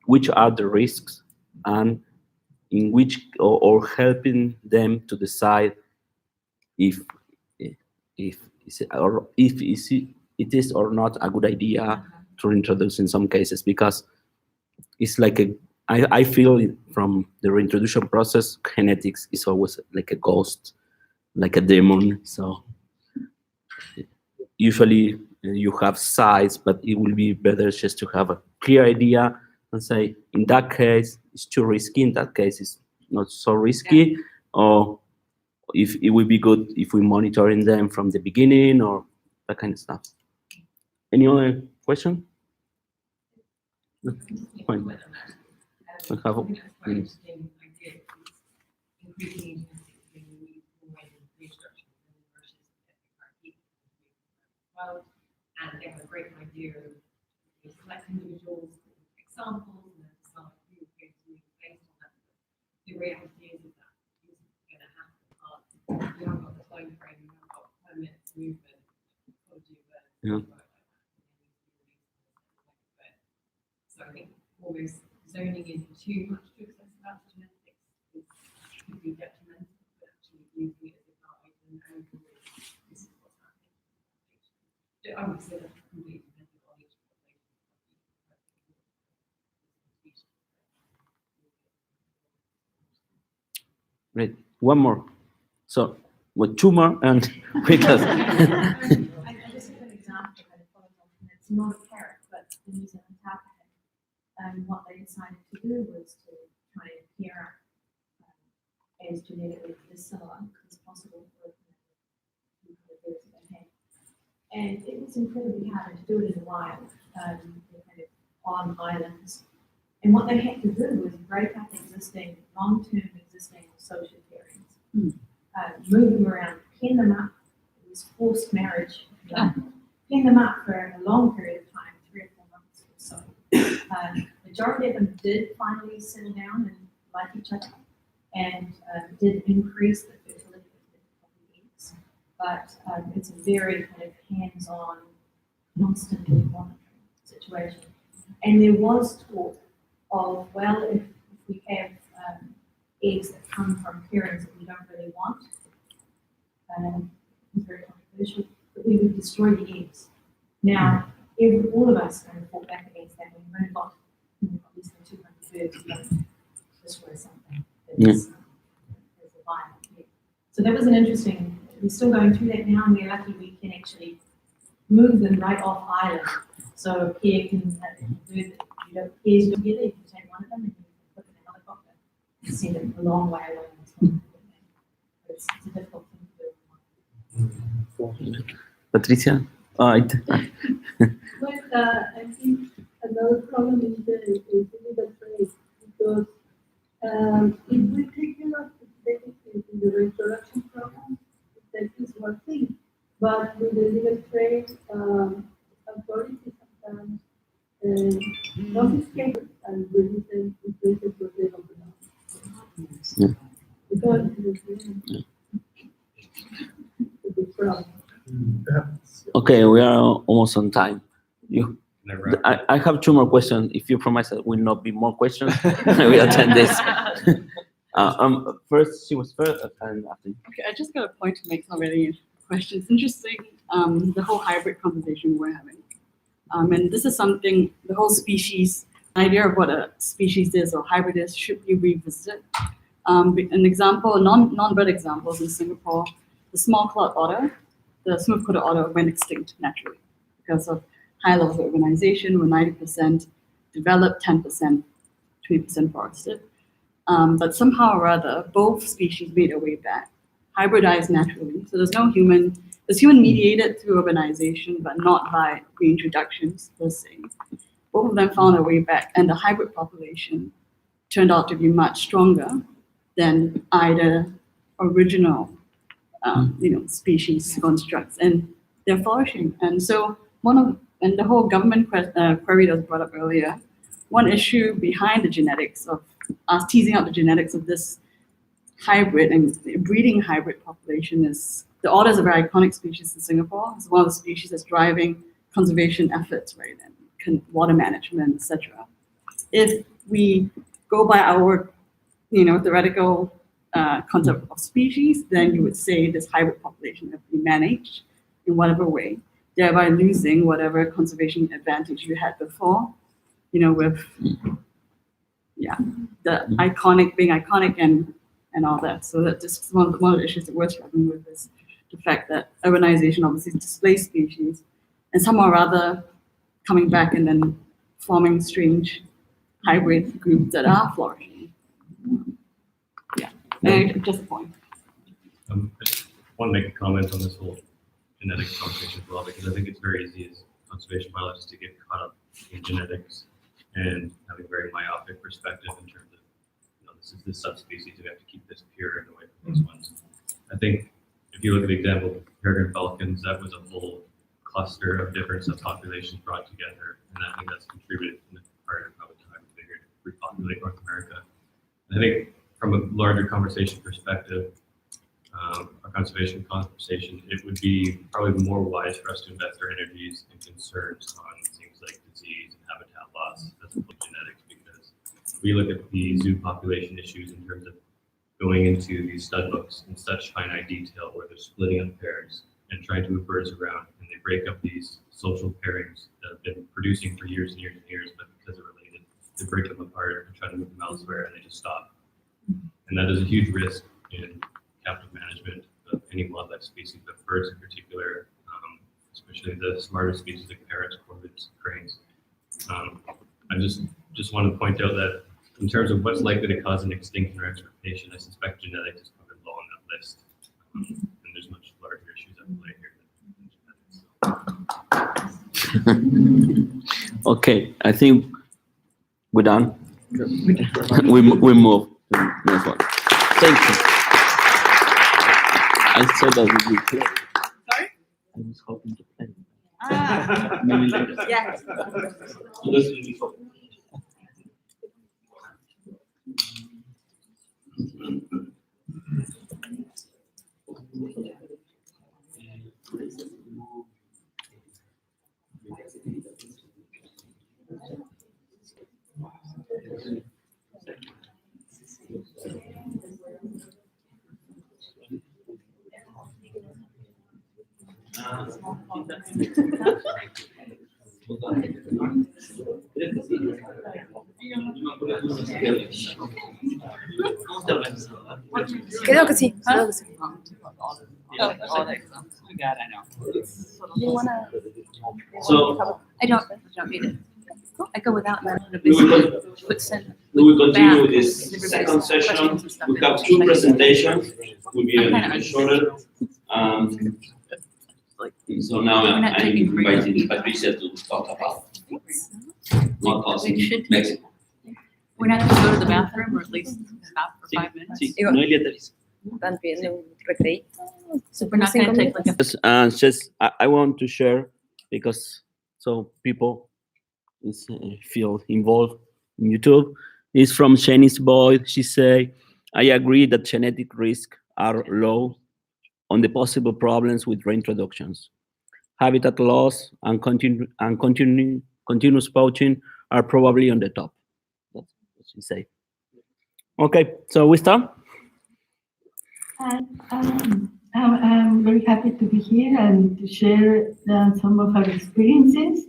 which are the risks and in which or helping them to decide if it is or not a good idea to introduce in some cases, because it's like I feel from the reintroduction process, genetics is always like a ghost, like a demon. So usually you have sides, but it will be better just to have a clear idea and say, in that case, it's too risky. In that case, it's not so risky. Or if it would be good if we monitoring them from the beginning, or that kind of stuff. Any other question? No? Fine. I have a minute. And they have a great idea of select individuals, examples, and then decide who is going to move based on that. The reality is that this isn't going to happen. You haven't got the time frame, you haven't got permits, movement, ecology, Yeah. So I think almost zoning in too much to access about genetics could be detrimental, but actually using it as a guide and overall, this is what's happening. I would say that's completely dependent on each Great. One more. So with two more and because I just have an example that I followed on from it's not a carrot, but the New Zealand tapperhead. And what they decided to do was to try and pair as genetically dissimilar as possible for the birds that they had. And it was incredibly hard to do it in the wild, kind of on islands. And what they had to do was break up existing, long-term existing social pairings, move them around, pin them up. It was forced marriage. Pin them up for a long period of time, 3 or 4 months or so. Majority of them did finally settle down and like each other, and did increase the fertility of the eggs. But it's a very kind of hands-on, constantly monitoring situation. And there was talk of, well, if we have eggs that come from pairings that we don't really want, it's very controversial, that we would destroy the eggs. Now, if all of us are going to fall back against that, we've only got at least 200 birds to destroy something that is a violent egg. So that was an interesting, we're still going through that now, and we're lucky we can actually move them right off island. So a pair can, pairs together, you can take one of them and you can put them in a helicopter and send them a long way away. It's a difficult thing to do. Patricia? Well, I think another problem is the trade, because if we take care of the benefits in the reintroduction program, that is one thing. But with the legal trade, authorities sometimes confiscate and release them in places where they don't belong. Because it's a big problem. Okay, we are almost on time. I have two more questions. If you promise there will not be more questions, we attend this. First, she was first, and after. Okay, I just got a point to make already. Question. It's interesting, the whole hybrid conversation we're having. And this is something, the whole species, idea of what a species is or hybrid is should be revisited. An example, non-bird examples in Singapore, the small cloud otter, the smooth-coated otter went extinct naturally because of high levels of urbanization, were 90% developed, 10%, 20% forested. But somehow or other, both species made their way back, hybridized naturally. So there's human mediated through urbanization, but not by reintroductions per se. Both of them found their way back, and the hybrid population turned out to be much stronger than either original, species constructs, and they're flourishing. And so the whole government query that was brought up earlier, one issue behind the genetics of us teasing out the genetics of this hybrid and breeding hybrid population is the otter is a very iconic species in Singapore. It's one of the species that's driving conservation efforts, right, and water management, etc. If we go by our, theoretical concept of species, then you would say this hybrid population has to be managed in whatever way, thereby losing whatever conservation advantage you had before, with the iconic being iconic and all that. So that's just one of the issues that we're struggling with is the fact that urbanization obviously displays species, and somehow or other coming back and then forming strange hybrid groups that are flourishing. Just a point. I just want to make a comment on this whole genetic conversation as well, because I think it's very easy as conservation biologists to get caught up in genetics and having a very myopic perspective in terms of, this is this subspecies, we have to keep this pure and away from these ones. I think if you look at the example of peregrine falcons, that was a whole cluster of different subpopulations brought together, and I think that's contributed in part of how the time is bigger to repopulate North America. I think from a larger conversation perspective, our conservation conversation, it would be probably more wise for us to invest our energies and concerns on things like disease and habitat loss as opposed to genetics, because we look at the zoo population issues in terms of going into these stud books in such finite detail where they're splitting up pairs and trying to move birds around, and they break up these social pairings that have been producing for years and years and years, but because they're related, they break them apart and try to move them elsewhere, and they just stop. And that is a huge risk in captive management of any wildlife species, but birds in particular, especially the smarter species like parrots, corvids, cranes. I just want to point out that in terms of what's likely to cause an extinction or extirpation, I suspect genetics is probably low on that list. And there's much larger issues at play here. Okay, I think we're done. we move to the next one. Thank you. I said that we would play. Sorry? I was hoping to play. Maybe later. Yeah. This will be fun. Creo que sí. Creo que sí. You wanna? So I don't need it. I go without that. we will continue with this second session. We have two presentations. Will be a little shorter. So now I'm inviting Patricia to talk about what caused in Mexico. We're not going to go to the bathroom, or at least stop for 5 minutes. Sí, Noelia te avisa. Van pidiendo un recreito. We're not going to take like a Just I want to share because so people feel involved in YouTube. It's from Chinese Boy. She say, I agree that genetic risks are low on the possible problems with reintroductions. Habitat loss and continuous poaching are probably on the top. That's what she say. Okay, so we start. I'm very happy to be here and to share some of our experiences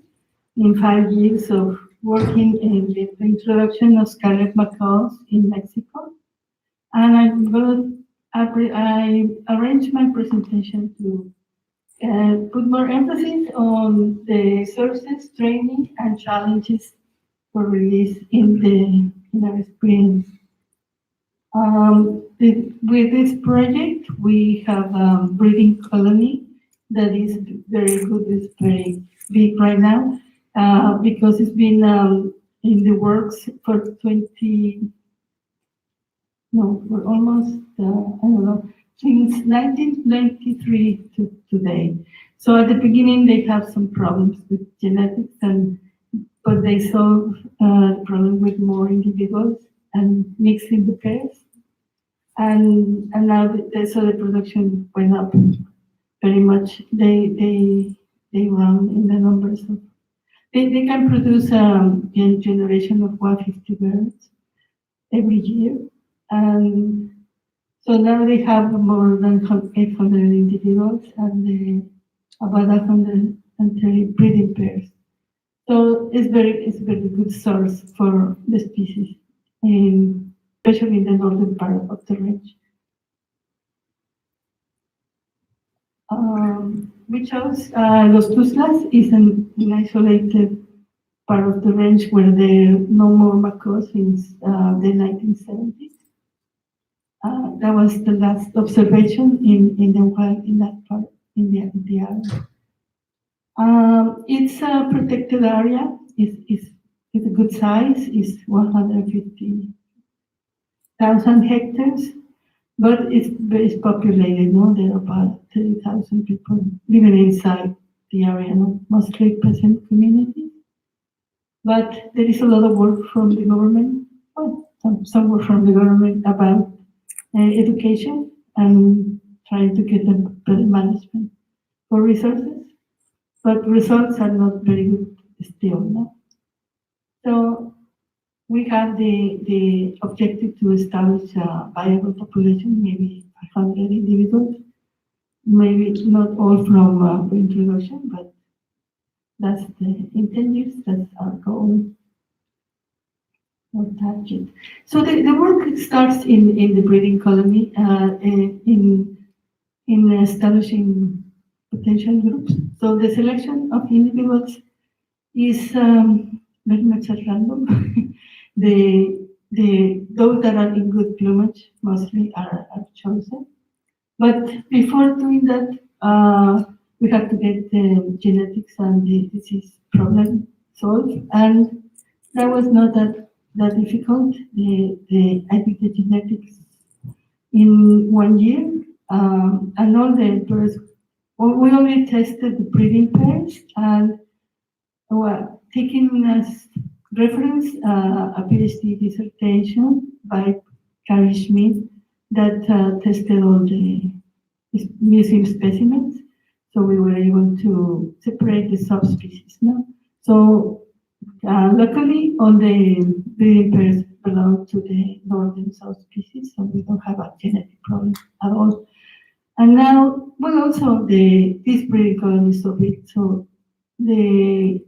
in 5 years of working in the introduction of scarlet macaws in Mexico. And I arranged my presentation to put more emphasis on the sources, training, and challenges for release in our experience. With this project, we have a breeding colony that is very good. It's very big right now because it's been in the works for almost, I don't know, since 1993 to today. So at the beginning, they have some problems with genetics, but they solved the problem with more individuals and mixing the pairs. And now so the production went up very much. They run in the numbers of, they can produce a generation of 150 birds every year. And so now they have more than 800 individuals and about 130 breeding pairs. So it's very good source for the species, especially in the northern part of the range. We chose Los Tuzlas is an isolated part of the range where there are no more macaws since the 1970s. That was the last observation in the wild in that part in the area. It's a protected area. It's a good size. It's 150,000 hectares, but it's very populated. No, there are about 30,000 people living inside the area. No? Mostly peasant communities, but there is a lot of work from the government. Well, some work from the government about education and trying to get a better management for resources, but results are not very good still. No? So we have the objective to establish a viable population, maybe 500 individuals, maybe not all from reintroduction, but that's in 10 years, that's our goal. Target. So the work starts in the breeding colony, in establishing potential groups. So the selection of individuals is very much at random. Those that are in good plumage mostly are chosen. But before doing that, we have to get the genetics and the disease problem solved, and that was not that difficult. I did the genetics in 1 year, and all the pairs. We only tested the breeding pairs, and taking as reference a PhD dissertation by Carrie Schmidt that tested all the museum specimens. So we were able to separate the subspecies. No? So luckily, all the breeding pairs belong to the northern subspecies, so we don't have a genetic problem at all. And now, well, also this breeding colony is so big, so the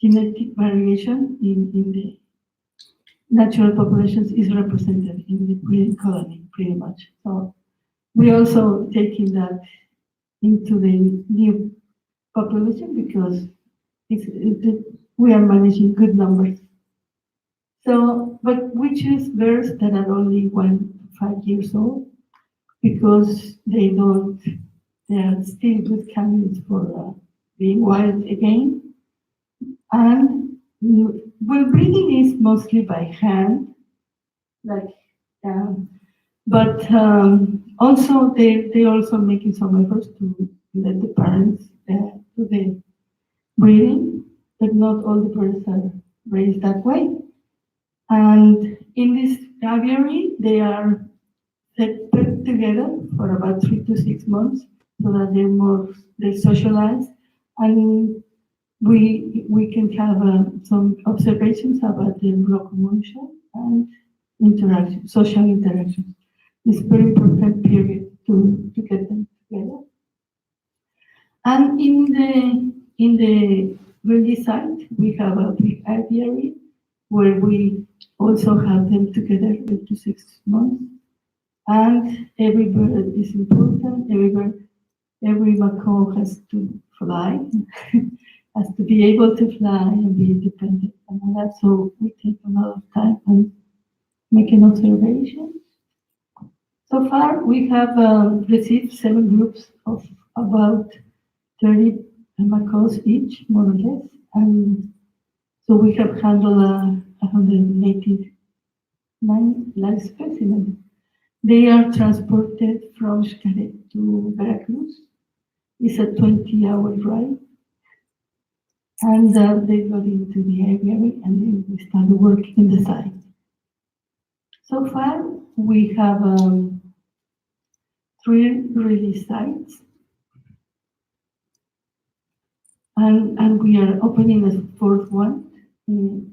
genetic variation in the natural populations is represented in the breeding colony, pretty much. So we also taking that into the new population because we are managing good numbers. So, but we choose birds that are only 1 to 5 years old because they are still good candidates for being wild again. And well, breeding is mostly by hand, like, but also they also making some efforts to let the parents do the breeding, but not all the birds are raised that way. And in this aviary, they are put together for about 3 to 6 months so that they socialize, and we can have some observations about the locomotion and interaction, social interaction. It's a very important period to get them together. And in the release site, we have a big aviary where we also have them together 3 to 6 months. And every bird is important. Every macaw has to fly, has to be able to fly and be independent and all that. So we take a lot of time and make an observation. So far, we have received 7 groups of about 30 macaws each, more or less. And so we have handled 189 live specimens. They are transported from Xcaret to Veracruz. It's a 20-hour ride. And they got into the aviary and then we started working in the site. So far, we have 3 release sites. And we are opening a 4th one.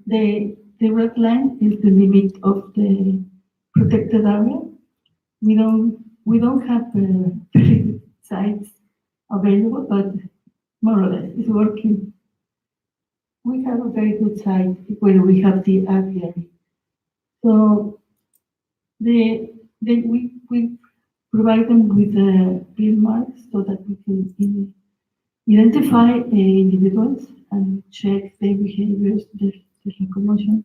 The red line is the limit of the protected area. We don't have very sites available, but more or less it's working. We have a very good site where we have the aviary. So we provide them with bill marks so that we can identify individuals and check their behaviors, their locomotion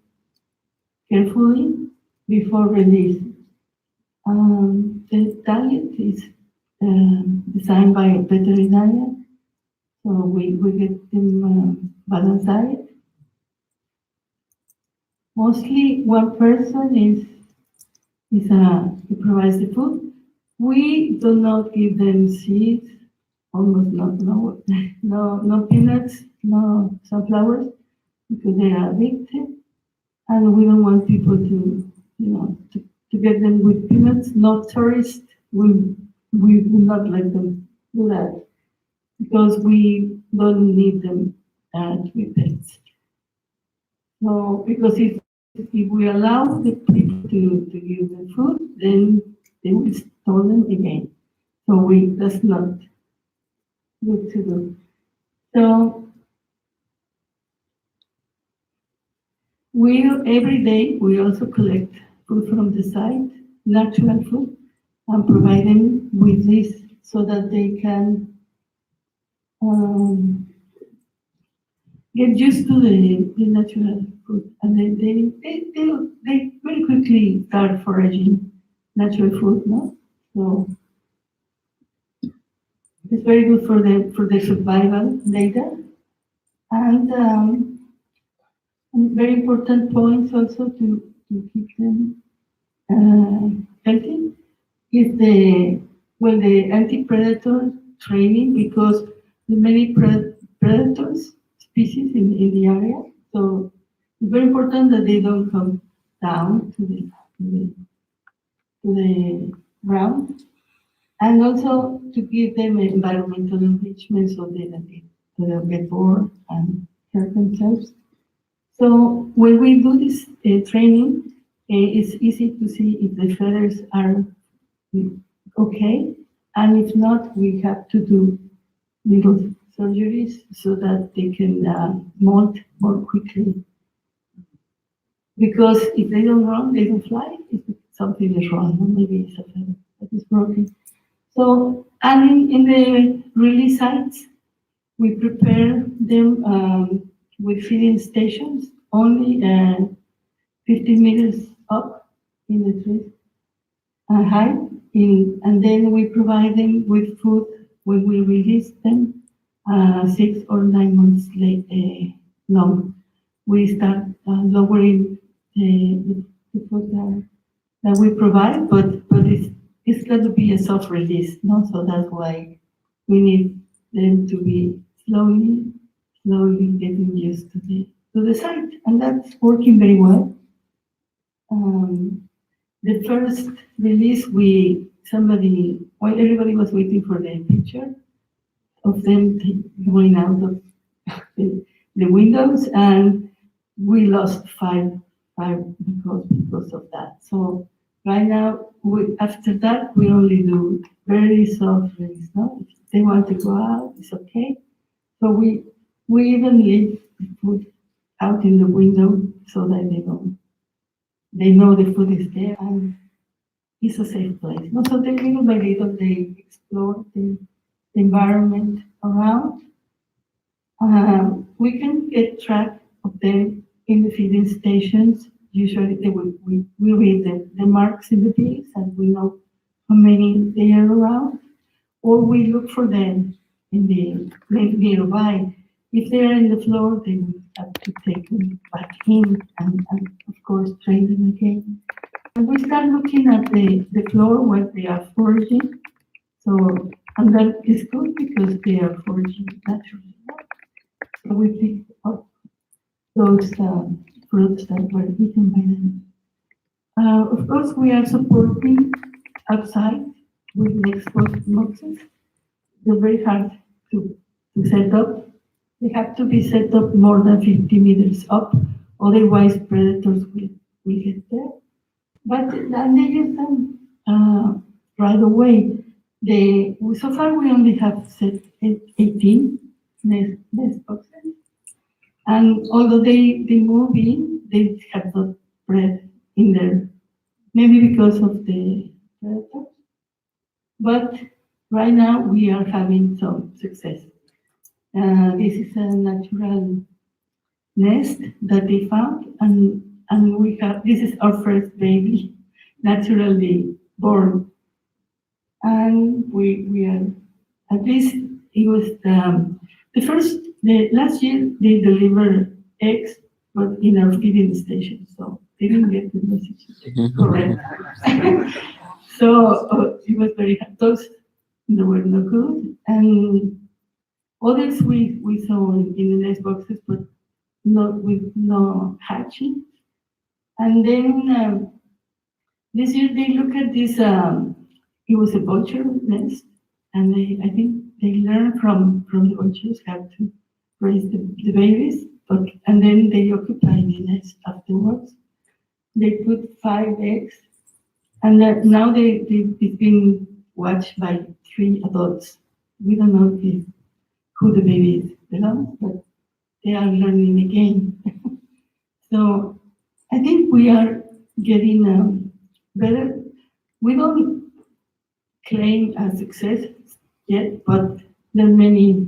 carefully before release. The diet is designed by a veterinarian, so we get them balanced diet. Mostly one person he provides the food. We do not give them seeds, almost no peanuts, no sunflowers, because they are addicted, and we don't want people to get them with peanuts. No tourists we will not let them do that because we don't need them to be pets. So because if we allow the people to give them food, then they will store them again. So that's not good to do. So every day we also collect food from the site, natural food, and provide them with this so that they can get used to the natural food, and then they very quickly start foraging natural food, no? So it's very good for the survival later, and very important points also to keep them healthy is the anti-predator training, because the many predators species in the area. So it's very important that they don't come down to the ground, and also to give them environmental enrichment so they don't get bored and hurt themselves. So when we do this training, it's easy to see if the feathers are okay, And if not, we have to do little surgeries so that they can molt more quickly. Because if they don't run, they don't fly, something is wrong, or maybe it's a feather that is broken. So, and in the release sites, we prepare them with feeding stations, only 50 meters up in the tree height, and then we provide them with food when we release them 6 or 9 months long. We start lowering the food that we provide, but it's going to be a soft release, no? So that's why we need them to be slowly getting used to the site, and that's working very well. The first release, while everybody was waiting for the picture of them going out of the windows, and we lost five because of that. So right now, after that, we only do very soft release. No? If they want to go out, it's okay. So we even leave the food out in the window so that they know the food is there and it's a safe place. No? So they little by little, they explore the environment around. We can get track of them in the feeding stations. Usually we read the marks in the bees and we know how many they are around, or we look for them in the nearby. If they are in the floor, then we have to take them back in and of course train them again. And we start looking at the floor where they are foraging. So, and that is good because they are foraging naturally. So we pick up those fruits that were eaten by them. Of course, we are supporting outside with next boxes. They're very hard to set up. They have to be set up more than 50 meters up, otherwise predators will get there. But and they use them right away. So far we only have set 18 nest boxes. And although they move in, they have not bred in there, maybe because of the predators. But right now we are having some success. This is a natural nest that they found, and we have, this is our first baby, naturally born. And we are, at least it was the last year they delivered eggs, but in our feeding station, so they didn't get the message correct. So it was very hard. Those they were no good, and others we saw in the nest boxes, but not with no hatching. And then this year they look at this. It was a vulture nest, and I think they learned from the vultures how to raise the babies. And then they occupy the nest afterwards. They put 5 eggs, and now it's been watched by 3 adults. We don't know who the babies belong, but they are learning again. So I think we are getting better. We don't claim a success yet, but there are many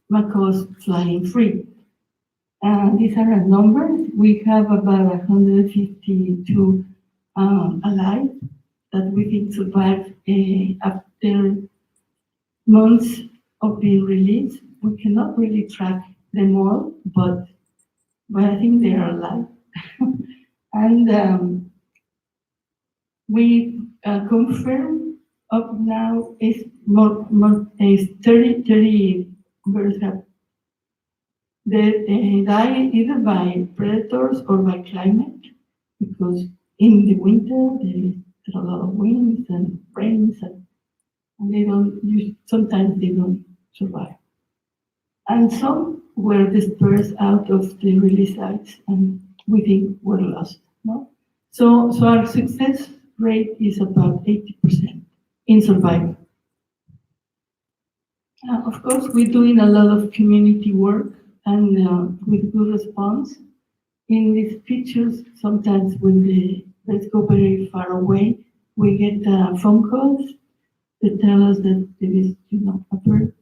macaws flying free. These are a number. We have about 152 alive that we think survived after months of being released. We cannot really track them all, but I think they are alive. And we confirm up now is is 30 birds have they die either by predators or by climate, because in the winter there are a lot of winds and rains, and sometimes they don't survive. And some were dispersed out of the release sites, and we think were lost. No? So our success rate is about 80%. in survival. Of course, we're doing a lot of community work and with good response. In these pictures, sometimes when the birds go very far away, we get phone calls that tell us that there is, a bird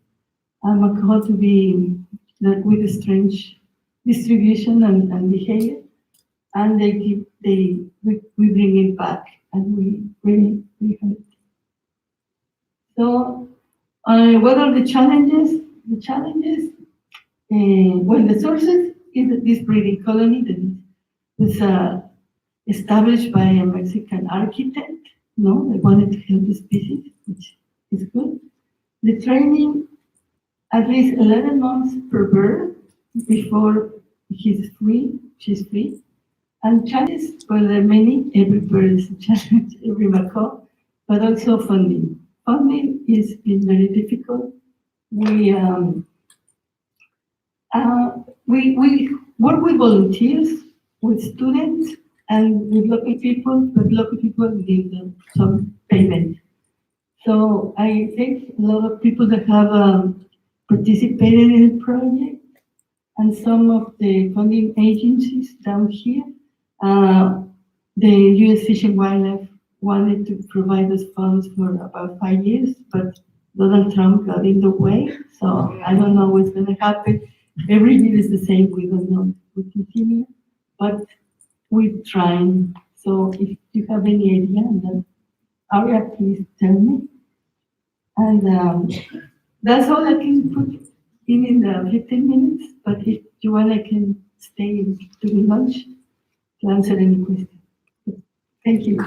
macaw to be with a strange distribution and behavior, and we bring it back and we help. So, what are the challenges? The challenges, well, the sources is that this breeding colony that was established by a Mexican architect. No, they wanted to help the species, which is good. The training, at least 11 months per bird before she's free. And challenges, well, there are many. Every bird is a challenge, every macaw, but also funding. Funding is very difficult. We work with volunteers, with students, and with local people, but local people give them some payment. So I think a lot of people that have participated in the project and some of the funding agencies down here, the U.S. Fish and Wildlife wanted to provide us funds for about 5 years, but Donald Trump got in the way, so I don't know what's going to happen. Every year is the same, we don't know if we continue, but we're trying. So if you have any idea in that area, please tell me. And that's all I can put in the 15 minutes, but if you want, I can stay during lunch to answer any questions. Thank you.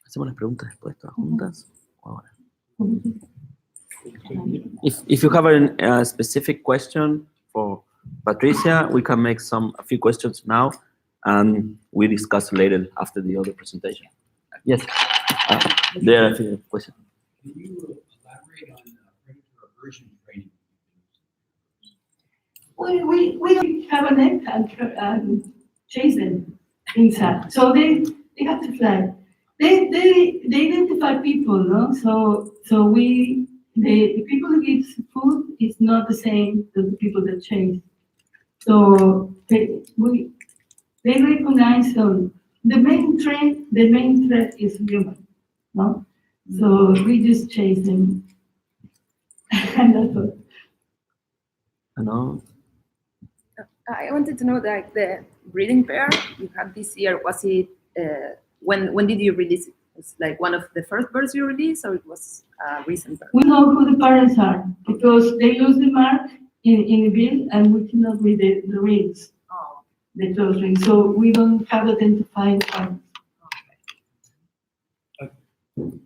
Hacemos las preguntas después, todas juntas. Ahora. If you have a specific question for Patricia, we can make a few questions now, and we discuss later after the other presentation. Yes, there are a few questions. Can you elaborate on predator aversion training? We don't have a net and chase them inside, so they have to fly. They identify people, no? So the people who give food is not the same as the people that chase. So they recognize the main threat is human, no? So we just chase them. And that's all. No. I wanted to know that the breeding pair you had this year, was it, when did you release it? It's like one of the first birds you released, or it was a recent bird? We know who the parents are because they lose the mark in the bill and we cannot read the rings, the close rings. So we don't have identified the parents.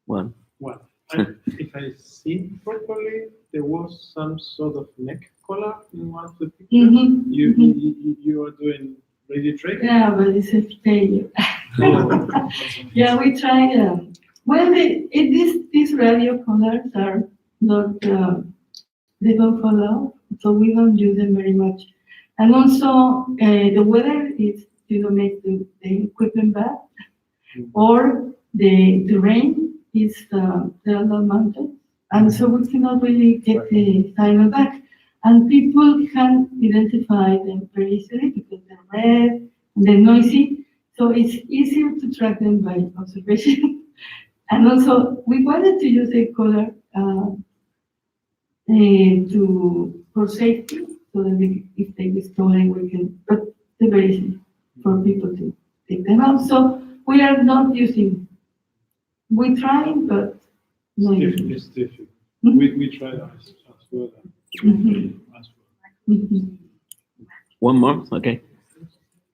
One. If I see properly, there was some sort of neck collar in one of the pictures. You are doing radio training? Yeah, but it's a failure. Yeah, we tried. Well, these radio collars are not, they don't follow, so we don't use them very much. And also, the weather is, make the equipment bad, or the rain is, there are no mountains, and so we cannot really get the signal back. And people can identify them very easily because they're red and they're noisy. So it's easier to track them by observation. And also, we wanted to use a collar for safety, so that if they get stolen, we can, but they're very easy for people to take them out. So we are not using, we're trying, but no. It's difficult. We try as well. One more, okay.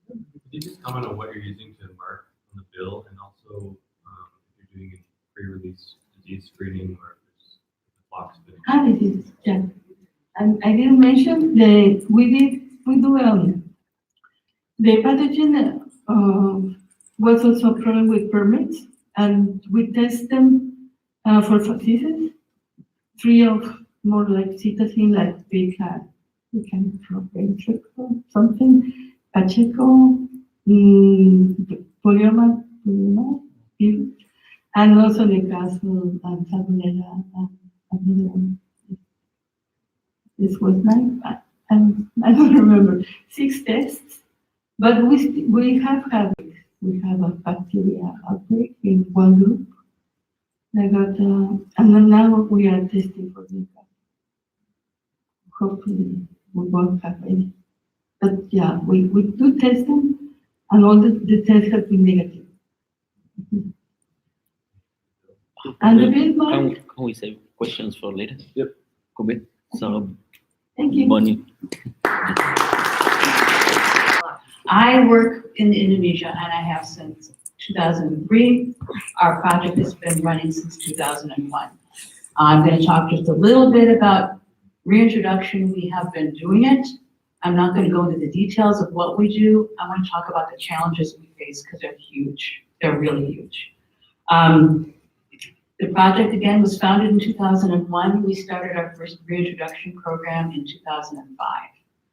Could you just comment on what you're using to mark on the bill, and also if you're doing pre-release disease screening or if there's a box spinning? Disease, yeah. And I didn't mention we do the pathogen was also a problem with permits, and we test them for diseases. 3 of more like Psittaciformes, like big we can drop something, Pacheco, Polioma, and also Newcastle and Salmonella, another one. This was 9, I don't remember, 6 tests, but we have a bacteria outbreak in one group. I got, and then now we are testing for Newcastle. Hopefully we won't have any. But yeah, we do test them, and all the tests have been negative. And the big one. Can we save questions for later? Yep. Could be. So, Thank you. Bonnie. I work in Indonesia and I have since 2003. Our project has been running since 2001. I'm going to talk just a little bit about reintroduction. We have been doing it. I'm not going to go into the details of what we do. I want to talk about the challenges we face because they're huge. They're really huge. The project, again, was founded in 2001. We started our first reintroduction program in 2005.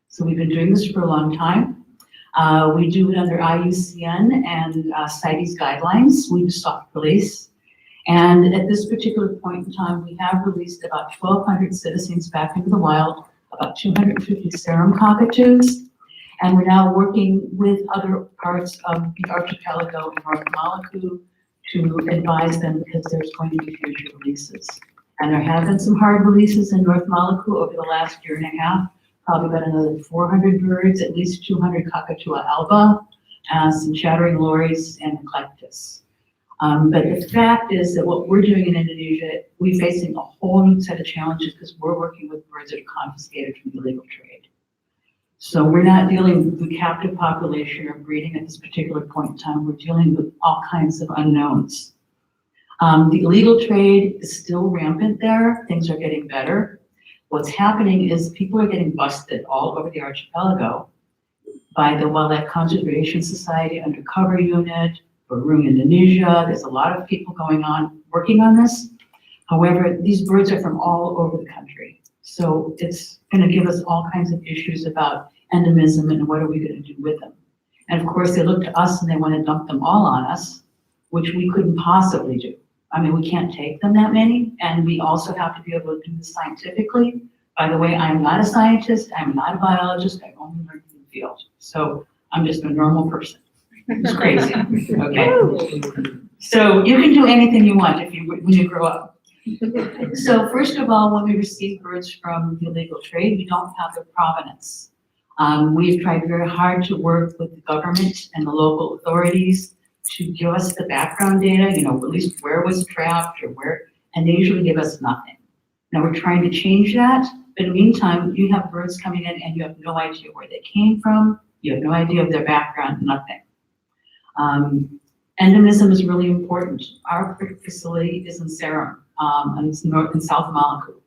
So we've been doing this for a long time. We do it under IUCN and CITES guidelines. We do soft release. And at this particular point in time, we have released about 1,200 citizens back into the wild, about 250 serum cockatoos. And we're now working with other parts of the archipelago in North Maluku to advise them because there's going to be future releases. And there have been some hard releases in North Maluku over the last year and a half, probably about another 400 birds, at least 200 cockatoo alba, some chattering lories, and eclectus. But the fact is that what we're doing in Indonesia, we're facing a whole new set of challenges because we're working with birds that are confiscated from the illegal trade. So we're not dealing with the captive population or breeding at this particular point in time. We're dealing with all kinds of unknowns. The illegal trade is still rampant there. Things are getting better. What's happening is people are getting busted all over the archipelago by the Wildlife Conservation Society Undercover Unit, Burung Indonesia. There's a lot of people working on this. However, these birds are from all over the country. So it's going to give us all kinds of issues about endemism and what are we going to do with them. And of course, they look to us and they want to dump them all on us, which we couldn't possibly do. I mean, we can't take them that many, and we also have to be able to do this scientifically. By the way, I'm not a scientist, I'm not a biologist, I only learned in the field. So I'm just a normal person. It's crazy, okay? So you can do anything you want when you grow up. So first of all, when we receive birds from the illegal trade, we don't have their provenance. We've tried very hard to work with the government and the local authorities to give us the background data, at least where was trapped or where, and they usually give us nothing. Now we're trying to change that, but in the meantime, you have birds coming in and you have no idea where they came from, you have no idea of their background, nothing. Endemism is really important. Our facility is in Seram, and it's north and south Maluku.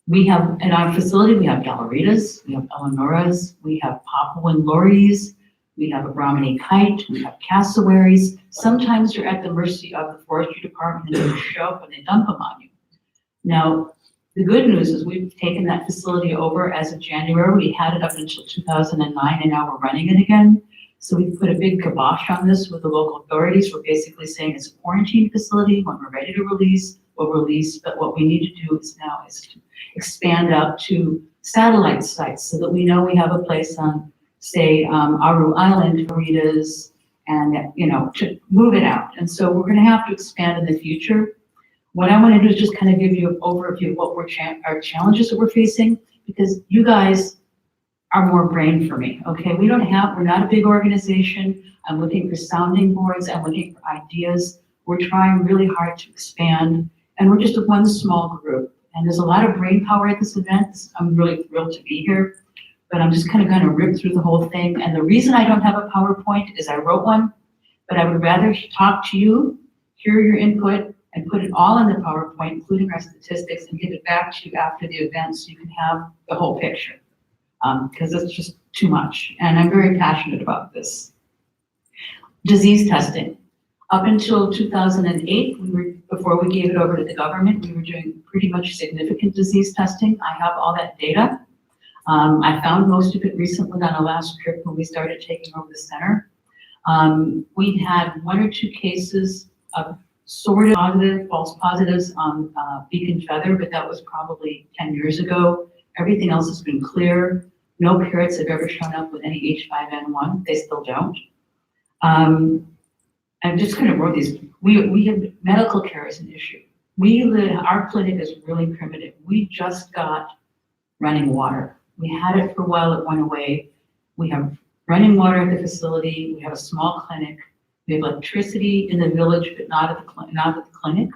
We have, in our facility, we have Galleritas, we have Eleonoras, we have Papuan lories, we have a Brahminy kite, we have cassowaries. Sometimes you're at the mercy of the forestry department and they show up and they dump them on you. Now, the good news is we've taken that facility over as of January. We had it up until 2009 and now we're running it again. So we put a big kibosh on this with the local authorities. We're basically saying it's a quarantine facility. When we're ready to release, we'll release. But what we need to do is to expand out to satellite sites so that we know we have a place on, say, Aru Island, Maritas, and to move it out. And so we're going to have to expand in the future. What I want to do is just kind of give you an overview of what our challenges that we're facing, because you guys are more brain for me, okay? We're not a big organization. I'm looking for sounding boards. I'm looking for ideas. We're trying really hard to expand, and we're just one small group. And there's a lot of brain power at this event. I'm really thrilled to be here, but I'm just kind of going to rip through the whole thing. And the reason I don't have a PowerPoint is I wrote one, but I would rather talk to you, hear your input, and put it all in the PowerPoint, including our statistics, and give it back to you after the event so you can have the whole picture. Because it's just too much, and I'm very passionate about this. Disease testing. Up until 2008, before we gave it over to the government, we were doing pretty much significant disease testing. I have all that data. I found most of it recently on our last trip when we started taking over the center. We had 1 or 2 cases of sort of positive, false positives on beacon feather, but that was probably 10 years ago. Everything else has been clear. No parrots have ever shown up with any H5N1. They still don't. I'm just going to wrote these. We have medical care as an issue. Our clinic is really primitive. We just got running water. We had it for a while, it went away. We have running water at the facility. We have a small clinic. We have electricity in the village, but not at the clinic.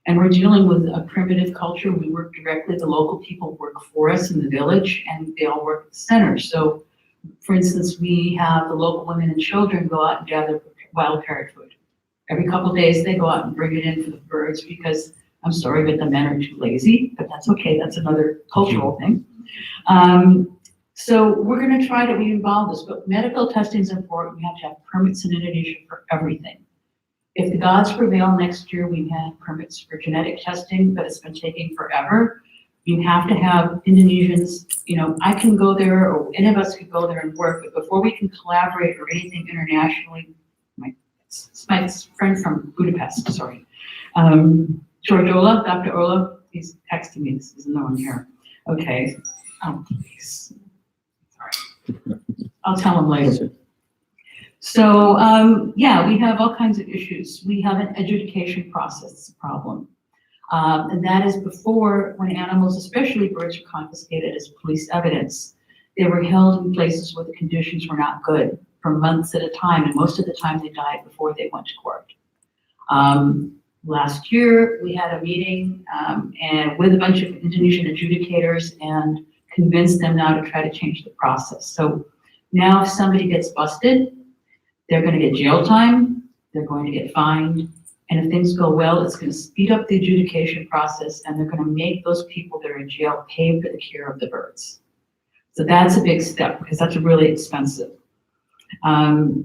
And we're dealing with a primitive culture. We work directly, the local people work for us in the village, and they all work at the center. So, for instance, we have the local women and children go out and gather wild parrot food. Every couple of days, they go out and bring it in for the birds because, I'm sorry, but the men are too lazy, but that's okay. That's another cultural thing. So we're going to try to involve this, but medical testing is important. We have to have permits in Indonesia for everything. If the gods prevail next year, we have permits for genetic testing, but it's been taking forever. You have to have Indonesians, I can go there, or any of us could go there and work, but before we can collaborate or anything internationally, it's my friend from Budapest, sorry. George Ola, Dr. Ola, he's texting me, this is no one here. Okay, oh, please. Sorry, I'll tell him later. So, yeah, we have all kinds of issues. We have an adjudication process problem. And that is before, when animals, especially birds, are confiscated as police evidence, they were held in places where the conditions were not good for months at a time, and most of the time they died before they went to court. Last year, we had a meeting and with a bunch of Indonesian adjudicators and convinced them now to try to change the process. So now if somebody gets busted, they're going to get jail time, they're going to get fined, and if things go well, it's going to speed up the adjudication process, and they're going to make those people that are in jail pay for the care of the birds. So that's a big step, because that's really expensive. The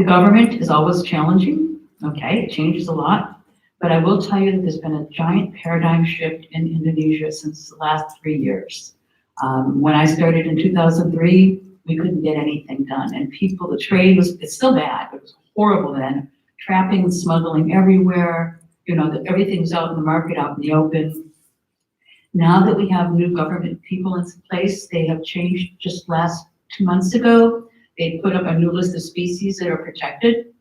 government is always challenging, okay, it changes a lot, but I will tell you that there's been a giant paradigm shift in Indonesia since the last 3 years. When I started in 2003, we couldn't get anything done, and the trade it's still bad, but it was horrible then. Trapping and smuggling everywhere, everything's out in the market, out in the open. Now that we have new government people in place, they have changed just last 2 months ago. They put up a new list of species that are protected,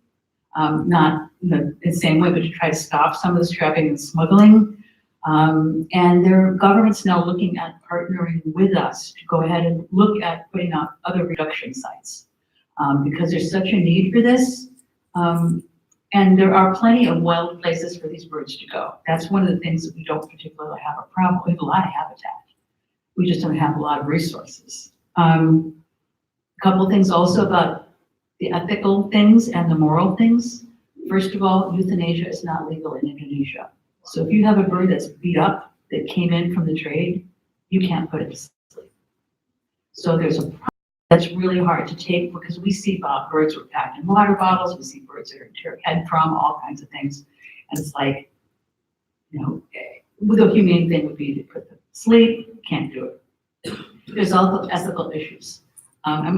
not in the same way, but to try to stop some of this trapping and smuggling. And their government's now looking at partnering with us to go ahead and look at putting out other reduction sites because there's such a need for this. And there are plenty of wild places for these birds to go. That's one of the things that we don't particularly have a problem. We have a lot of habitat. We just don't have a lot of resources. A couple of things also about the ethical things and the moral things. First of all, euthanasia is not legal in Indonesia. So if you have a bird that's beat up, that came in from the trade, you can't put it to sleep. So there's a problem that's really hard to take because we see birds were packed in water bottles, we see birds that are head from, all kinds of things. And it's like, the humane thing would be to put them to sleep, can't do it. There's also ethical issues. I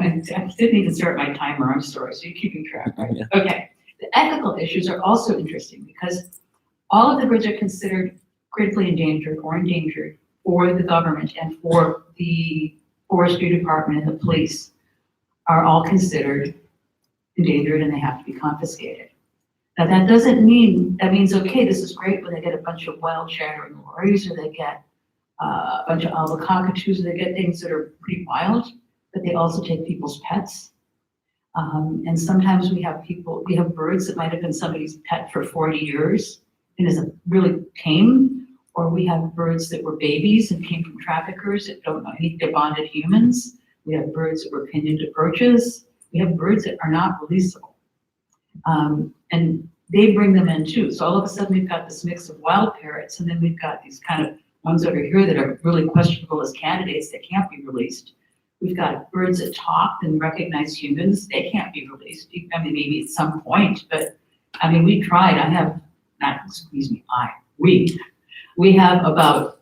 didn't even start my timer, I'm sorry, so you're keeping track, right? Yeah. Okay, the ethical issues are also interesting because all of the birds are considered critically endangered or endangered for the government and for the forestry department and the police are all considered endangered and they have to be confiscated. Now that doesn't mean, that means, okay, this is great when they get a bunch of wild chattering lories or they get a bunch of alba cockatoos or they get things that are pretty wild, but they also take people's pets. And sometimes we have birds that might have been somebody's pet for 40 years and isn't really tame, or we have birds that were babies and came from traffickers that don't know anything, they're bonded humans. We have birds that were pinned into perches. We have birds that are not releasable. And they bring them in too. So all of a sudden we've got this mix of wild parrots and then we've got these kind of ones over here that are really questionable as candidates that can't be released. We've got birds that talk and recognize humans. They can't be released. I mean, maybe at some point, but I mean, we tried. We have about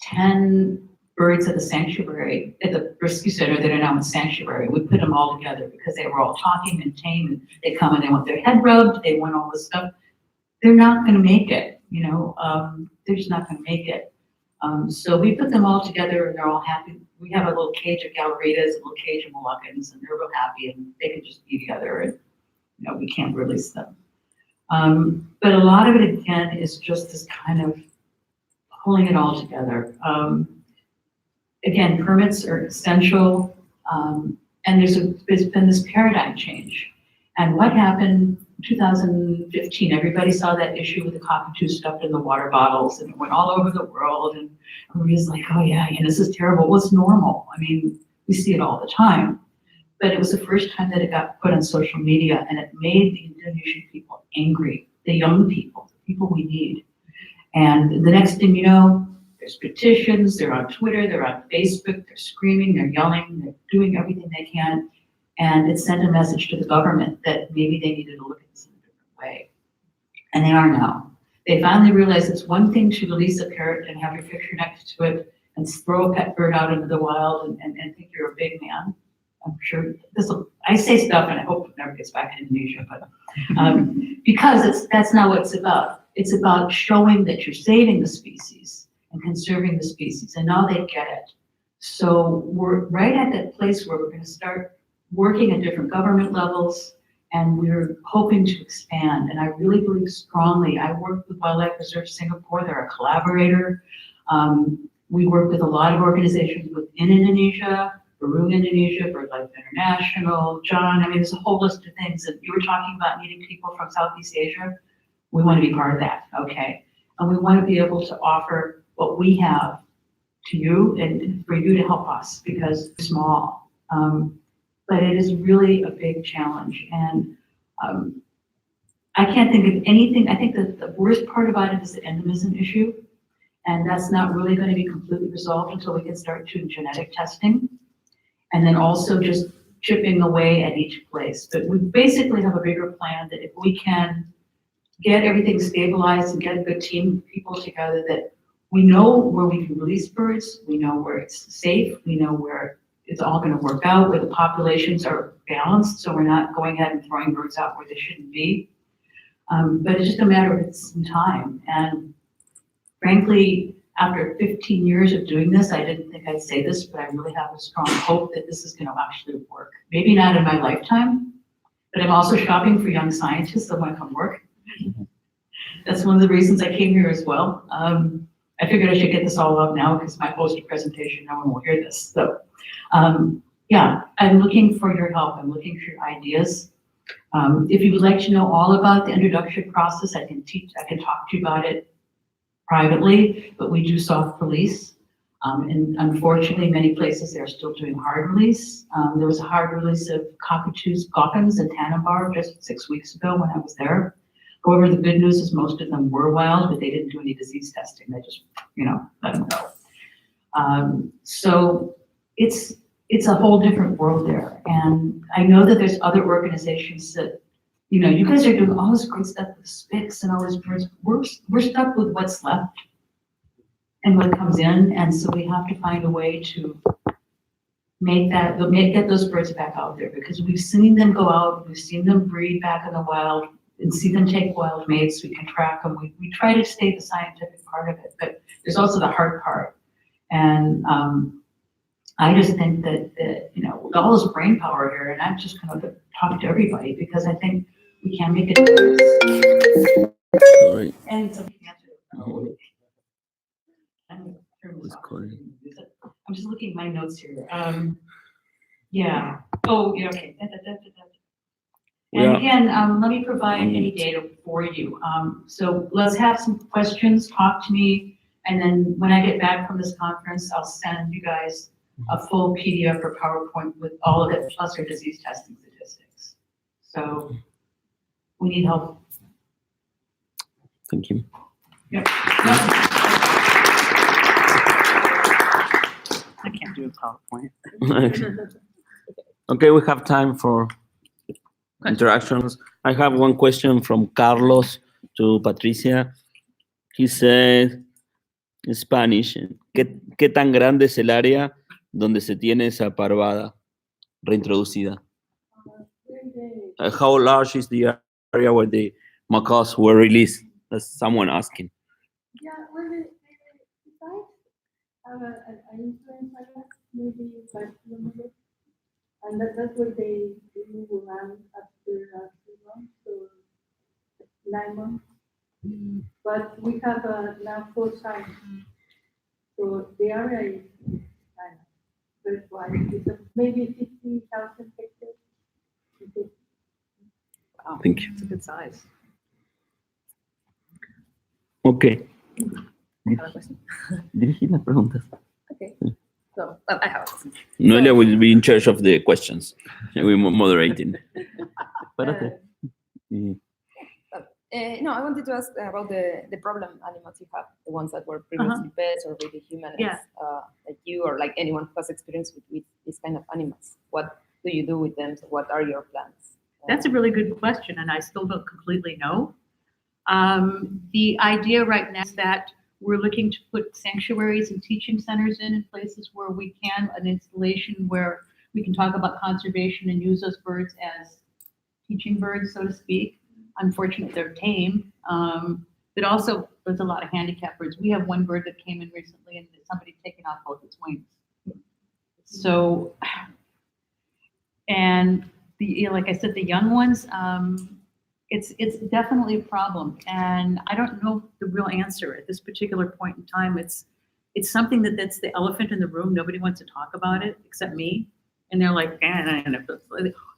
10 10 birds at the sanctuary, at the rescue center that are now in sanctuary. We put them all together because they were all talking and tame, and they come and they want their head rubbed, they want all this stuff. They're not gonna make it, you know, they're just not gonna make it. So we put them all together and they're all happy. We have a little cage of Galleritas, a little cage of Moluccans, and they're real happy and they can just be together and, you know, we can't release them. But a lot of it again is just this kind of pulling it all together. Again, permits are essential, and there's been this paradigm change. And what happened in 2015, everybody saw that issue with the cockatoo stuffed in the water bottles, and it went all over the world, and everybody's like, oh yeah, this is terrible. Well, it's normal. I mean, we see it all the time. But it was the first time that it got put on social media, and it made the Indonesian people angry, the young people, the people we need. And the next thing you know, there's petitions, they're on Twitter, they're on Facebook, they're screaming, they're yelling, they're doing everything they can. And it sent a message to the government that maybe they needed to look at this in a different way. And they are now. They finally realized it's one thing to release a parrot and have your picture next to it and throw a pet bird out into the wild and think you're a big man. I'm sure I say stuff and I hope it never gets back to Indonesia, but because that's not what it's about. It's about showing that you're saving the species and conserving the species, and now they get it. So we're right at that place where we're going to start working at different government levels, and we're hoping to expand. And I really believe strongly. I work with Wildlife Reserve Singapore. They're a collaborator. We work with a lot of organizations within Indonesia, Baru Indonesia, BirdLife International, John. I mean, there's a whole list of things. And you were talking about needing people from Southeast Asia. We want to be part of that, okay? And we want to be able to offer what we have to you and for you to help us because we're small. But it is really a big challenge. And I can't think of anything. I think that the worst part about it is the endemism issue. And that's not really going to be completely resolved until we can start doing genetic testing. And then also just chipping away at each place. But we basically have a bigger plan that if we can get everything stabilized and get a good team of people together, that we know where we can release birds, we know where it's safe, we know where it's all going to work out, where the populations are balanced, so we're not going ahead and throwing birds out where they shouldn't be. But it's just a matter of some time. And frankly, after 15 years of doing this, I didn't think I'd say this, but I really have a strong hope that this is going to actually work. Maybe not in my lifetime, but I'm also shopping for young scientists that want to come work. That's one of the reasons I came here as well. I figured I should get this all out now because my poster presentation, no one will hear this. So yeah, I'm looking for your help. I'm looking for your ideas. If you would like to know all about the introduction process, I can talk to you about it privately, but we do soft release. And unfortunately, many places they're still doing hard release. There was a hard release of cockatoos, goffins in Tanimbar just 6 weeks ago when I was there. However, the good news is most of them were wild, but they didn't do any disease testing. They just, let them go. So it's a whole different world there. And I know that there's other organizations that, you guys are doing all this great stuff with SPICs and all these birds. We're stuck with what's left and what comes in. And so we have to find a way to get those birds back out there because we've seen them go out, we've seen them breed back in the wild and see them take wild mates, we can track them. We try to stay the scientific part of it, but there's also the hard part. And I just think that with all this brain power here, and I'm just going to talk to everybody because I think we can make a difference. Sorry. And so I'm just looking at my notes here. Yeah. Oh, yeah. Okay. And again, let me provide any data for you. So let's have some questions, talk to me, and then when I get back from this conference, I'll send you guys a full PDF or PowerPoint with all of it, plus our disease testing statistics. So we need help. Thank you. Yep. I can't do a PowerPoint. Okay, we have time for interactions. I have one question from Carlos to Patricia. He said in Spanish, ¿Qué tan grande es el área donde se tiene esa parvada reintroducida? How large is the area where the macaws were released? That's someone asking. Yeah, well, the sites have an influence, I guess, maybe 5 kilometers. And that's where they move around after 3 months or 9 months. But we have now 4 sites. So the area is kind of very wide. It's maybe 50,000 hectares. Wow, thank you. It's a good size. Okay. I have a question. Dirigí las preguntas. Okay. So, I have a question. Noelia will be in charge of the questions. We're moderating. Espérate. No, I wanted to ask about the problem animals you have, the ones that were previously pets or maybe humans, like you or like anyone who has experience with these kind of animals. What do you do with them? So what are your plans? That's a really good question, and I still don't completely know. The idea right now is that we're looking to put sanctuaries and teaching centers in places where we can, an installation where we can talk about conservation and use those birds as teaching birds, so to speak. Unfortunately, they're tame, but also there's a lot of handicapped birds. We have one bird that came in recently and somebody taken off both its wings. So, and like I said, the young ones, it's definitely a problem, and I don't know the real answer at this particular point in time. It's something that's the elephant in the room. Nobody wants to talk about it except me, and they're like,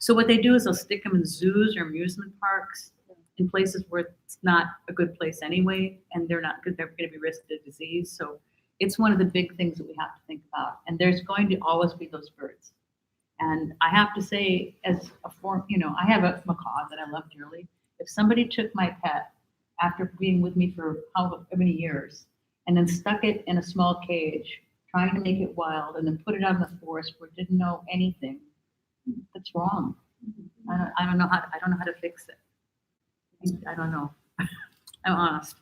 so what they do is they'll stick them in zoos or amusement parks, in places where it's not a good place anyway, and they're going to be risked of disease. So it's one of the big things that we have to think about. And there's going to always be those birds. And I have to say, as a form, I have a macaw that I love dearly. If somebody took my pet after being with me for how many years and then stuck it in a small cage, trying to make it wild, and then put it out in the forest where it didn't know anything, that's wrong. I don't know how to fix it. I don't know. I'm honest.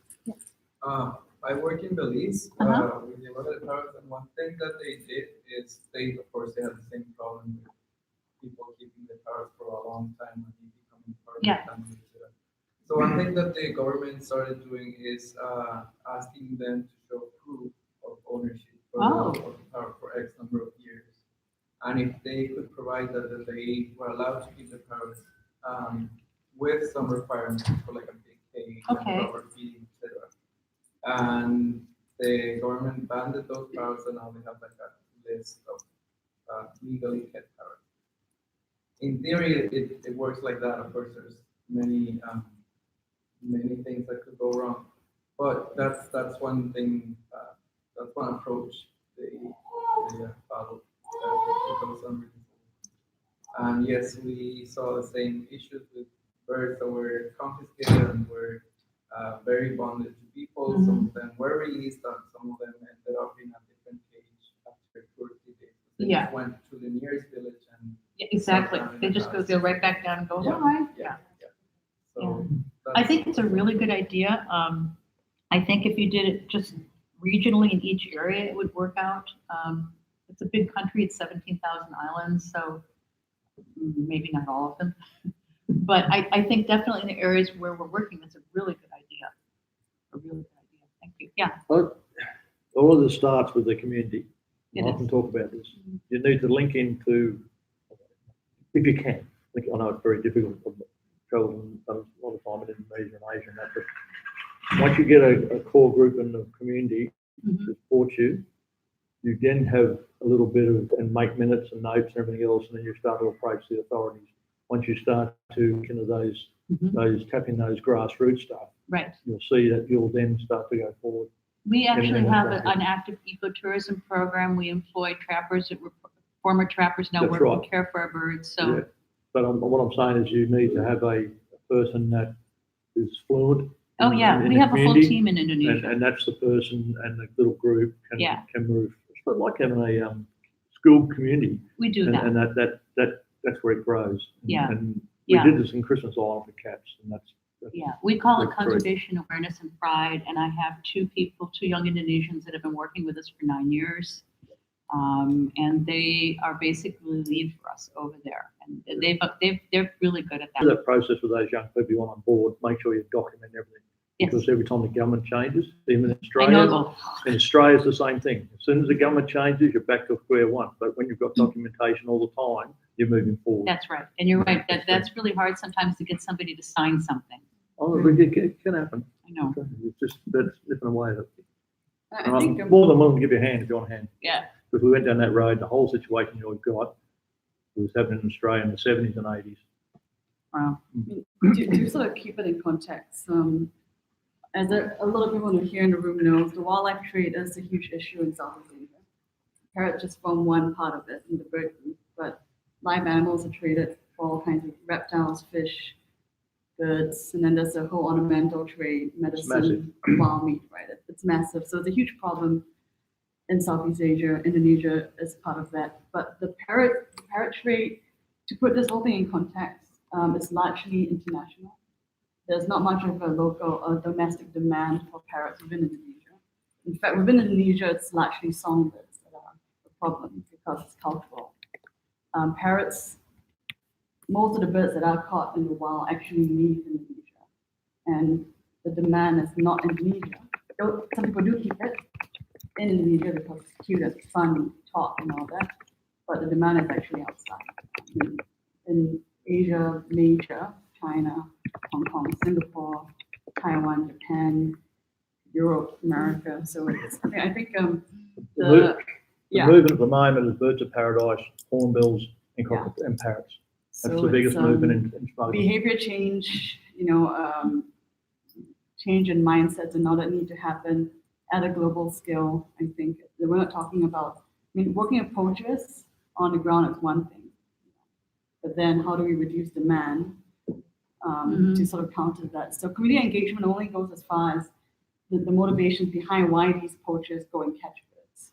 I work in Belize with the other parrots, and one thing that they did is of course, they had the same problem with people keeping the parrots for a long time and becoming part of the family. So one thing that the government started doing is asking them to show proof of ownership of the parrot for X number of years. And if they could provide that they were allowed to keep the parrots with some requirements for like a big cage, and proper feeding, etc. And the government banned those parrots, and now they have like a list of legally kept parrots. In theory, it works like that. Of course, there's many things that could go wrong, but that's one thing. That's one approach they followed. And yes, we saw the same issues with birds that were confiscated and were very bonded to people. Some of them were released, and some of them ended up in a different cage after 2 or 3 days. They just went to the nearest village and exactly. They just go right back down and go, hi. So I think it's a really good idea. I think if you did it just regionally in each area, it would work out. It's a big country. It's 17,000 islands, so maybe not all of them. But I think definitely in the areas where we're working, that's a really good idea. A really good idea. Thank you. Yeah. But all of this starts with the community. I often talk about this. You need to link into, if you can. I know it's very difficult. I've traveled a lot of time in Indonesia and Asia and that, but once you get a core group in the community to support you, you then have a little bit of, and make minutes and notes and everything else, and then you start to approach the authorities. Once you start to tap in those grassroots stuff, right, you'll see that you'll then start to go forward. We actually have an active ecotourism program. We employ trappers that were former trappers now work and care for our birds. So, yeah. But what I'm saying is you need to have a person that is fluent. Oh yeah, we have a full team in Indonesia, and that's the person and the little group can move. It's like having a school community. We do that, and that's where it grows. Yeah, and we did this in Christmas Island for cats, and Yeah, we call it That's great. conservation awareness and pride, and I have two young Indonesians that have been working with us for 9 years. And they are basically lead for us over there, and they're really good at that. That process with those young people you want on board, make sure you document everything. Yes. Because every time the government changes, even in I know. Australia, in Australia it's the same thing. As soon as the government changes, you're back to square one. But when you've got documentation all the time, you're moving forward. That's right, and you're right. That's really hard sometimes to get somebody to sign something. Oh, it can happen. I know. It's just that's different way. I think, I'm more than willing to give you a hand if you want a hand. Yeah. Because we went down that road, the whole situation you've got was happening in Australia in the 70s and 80s. Wow. To sort of keep it in context, as a lot of people here in the room knows, the wildlife trade is a huge issue in Southeast Asia. Parrots just form one part of it in the bird group, but live animals are traded for all kinds of reptiles, fish, birds, and then there's a whole ornamental trade, medicine, wild meat, right? It's massive. So it's a huge problem in Southeast Asia. Indonesia is part of that. But the parrot trade, to put this whole thing in context, is largely international. There's not much of a local or domestic demand for parrots within Indonesia. In fact, within Indonesia, it's largely songbirds that are the problem because it's cultural. Parrots, most of the birds that are caught in the wild actually leave Indonesia. And the demand is not Indonesia. Though some people do keep it in Indonesia because it's cute, it's fun, talk and all that. But the demand is actually outside. In Asia, major, China, Hong Kong, Singapore, Taiwan, Japan, Europe, America. So it's, I think The movement at the moment is birds of paradise, hornbills, and parrots. That's So the biggest it's, movement in smuggling. behavior change, change in mindsets and all that need to happen at a global scale. I think we're not talking about, working with poachers on the ground is one thing, but then how do we reduce demand to sort of counter that? So community engagement only goes as far as the motivations behind why these poachers go and catch birds.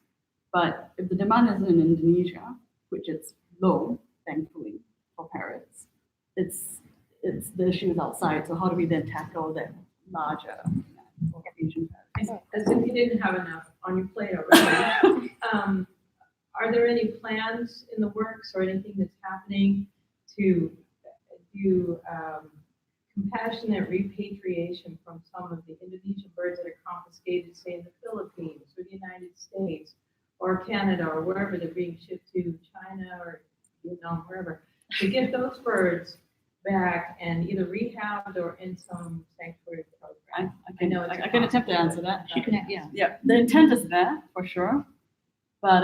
But if the demand is in Indonesia, which is low, thankfully, for parrots, it's the issue is outside. So how do we then tackle that larger Asian parrots? As if you didn't have enough on your plate already, are there any plans in the works or anything that's happening to do compassionate repatriation from some of the Indonesian birds that are confiscated, say in the Philippines or the United States or Canada or wherever they're being shipped to, China or Vietnam, wherever, to get those birds back and either rehabbed or in some sanctuary program? I can attempt to answer that. She can, yeah. Yeah, the intent is there for sure, but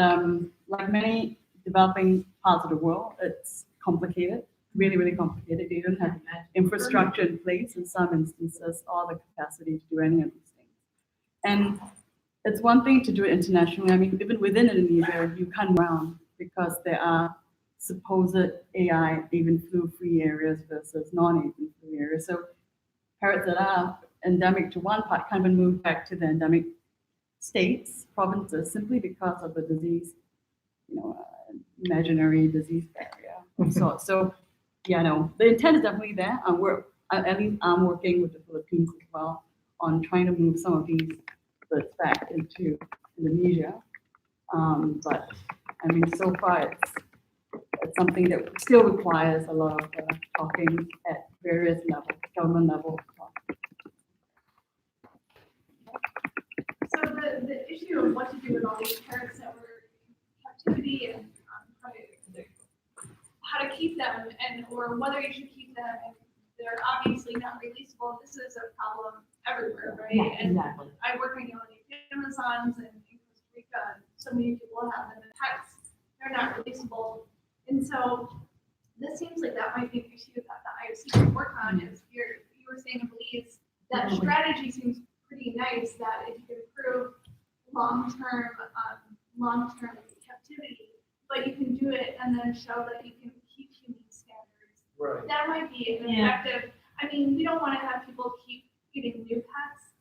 like many developing parts of the world, it's complicated, really, really complicated. They don't have infrastructure in place in some instances, or the capacity to do any of these things. And it's one thing to do it internationally. Even within Indonesia, you can't round because there are supposed AI even flu-free areas versus non-avian flu areas. So parrots that are endemic to one part can't even move back to the endemic states, provinces, simply because of the disease, imaginary disease barrier of sorts. So, the intent is definitely there. At least I'm working with the Philippines as well on trying to move some of these birds back into Indonesia. But so far it's something that still requires a lot of talking at various levels, government level. So the issue of what to do with all these parrots that were in captivity and how to keep them or whether you should keep them, and they're obviously not releasable. This is a problem everywhere, right? Yeah, exactly. And I work in the Amazons and in Costa Rica, and so many people have them as pets. They're not releasable. And so this seems like that might be an issue that the IOC can work on. Is you were saying, Belize, that strategy seems pretty nice, that if you can improve long-term captivity, but you can do it and then show that you can keep humane standards. Right. That might be an effective. We don't want to have people keep getting new pets,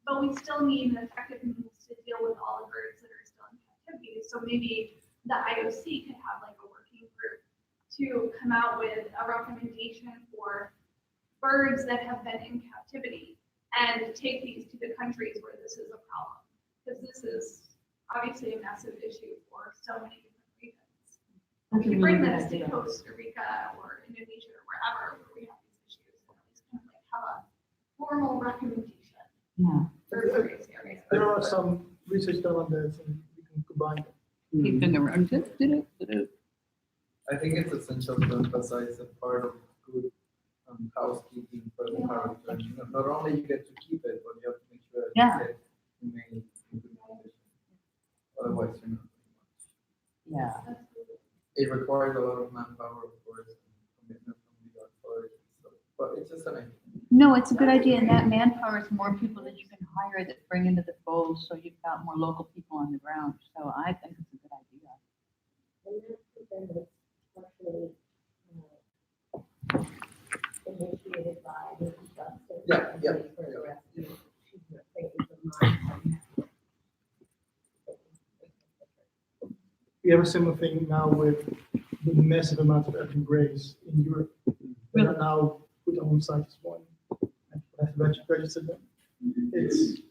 but we still need an effective means to deal with all the birds that are still in captivity. So maybe the IOC could have like a working group to come out with a recommendation for birds that have been in captivity and take these to the countries where this is a problem. Because this is obviously a massive issue for so many different regions. That's We a can really bring good this to idea. Costa Rica or Indonesia or wherever where we have these issues, and at least kind of like have a formal recommendation Yeah. for various areas. There are some research done on that, and we can combine them. Keep them around. I think it's essential to emphasize a part of good housekeeping for the parrot. Not only you get to keep it, but you have to make sure that Yeah. it's remain in good condition. Otherwise, you're not doing much. Yeah. It requires a lot of manpower, of course, and commitment from the authorities. So, but it's just an idea. No, it's a good idea, and that manpower is more people that you can hire that bring into the fold, so you've got more local people on the ground. So I think it's a good idea. And that's something that's partially initiated by the justice. Yeah. For the rescue. She's not taking the mind. We have a similar thing now with the massive amount of urban graves in Europe that are now put on site as one. And have registered them. It's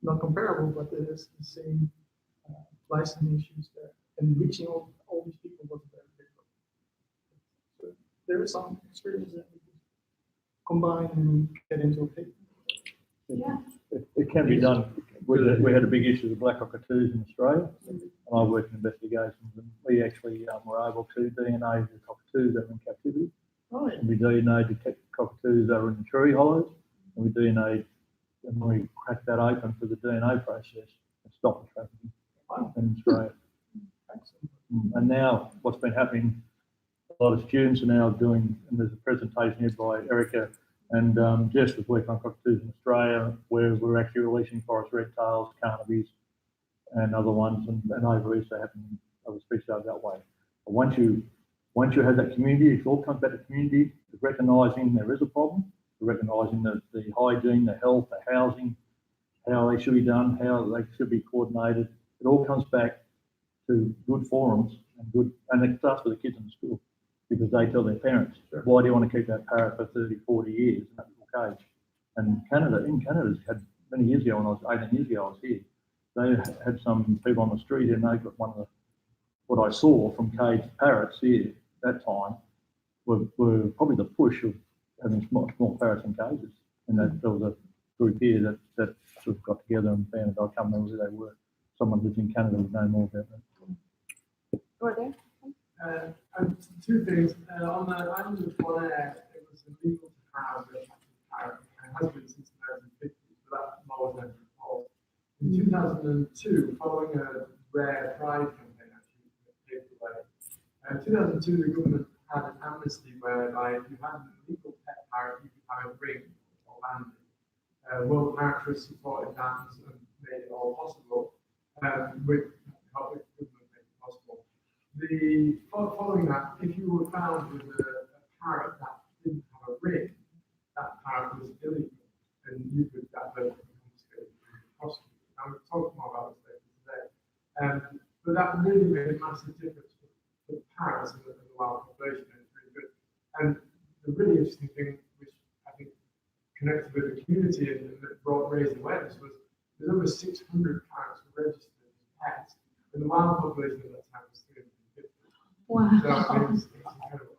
not comparable, but it is the same licensing issues there. And reaching all these people was very difficult. So there is some experience that we can combine and get into a paper. Yeah. It can be done. We had a big issue with black cockatoos in Australia, and I worked in investigations, and we actually were able to DNA the cockatoos that were in captivity. Oh, yeah. And we DNA detect cockatoos that were in the tree hollows, and we DNA, and we cracked that open for the DNA process and stopped the trafficking in Australia. And now what's been happening, a lot of students are now doing, and there's a presentation here by Erica and Jess was working on cockatoos in Australia, where we're actually releasing forest red tails, carnabies, and other ones, and over east they happen, other species are that way. But once you have that community, it all comes back to community, recognising there is a problem, recognising the hygiene, the health, the housing, how they should be done, how they should be coordinated. It all comes back to good forums and it starts with the kids in the school, because they tell their parents, why do you want to keep that parrot for 30, 40 years in that little cage? And Canada's had many years ago, when I was 18 years ago, I was here, they had some people on the street and they got one of the, what I saw from caged parrots here that time were probably the push of having small parrots in cages. And that there was a group here that sort of got together and found, I can't remember who they were. Someone lives in Canada would know more about that. Over there? Two things. On the island of Bonaire, it was illegal to have a parrot. It has been since the 1950s, but that law was never enforced. In 2002, following a rare pride campaign actually paved the way, in 2002 the government had an amnesty whereby if you had an illegal pet parrot, you could have a ring or landing. World Parrot Trust supported that and made it all possible, with help with government made it possible. Following that, if you were found with a parrot that didn't have a ring, that parrot was illegal, and you could that bird could be confiscated and prosecuted. And we'll talk more about this later today. But that really made a massive difference for parrots in the wild population, and it's really good. And the really interesting thing, which I think connected with the community and that raised awareness, was there's over 600 parrots registered as pets, and the wild population at that time was 350. Wow. So it's incredible.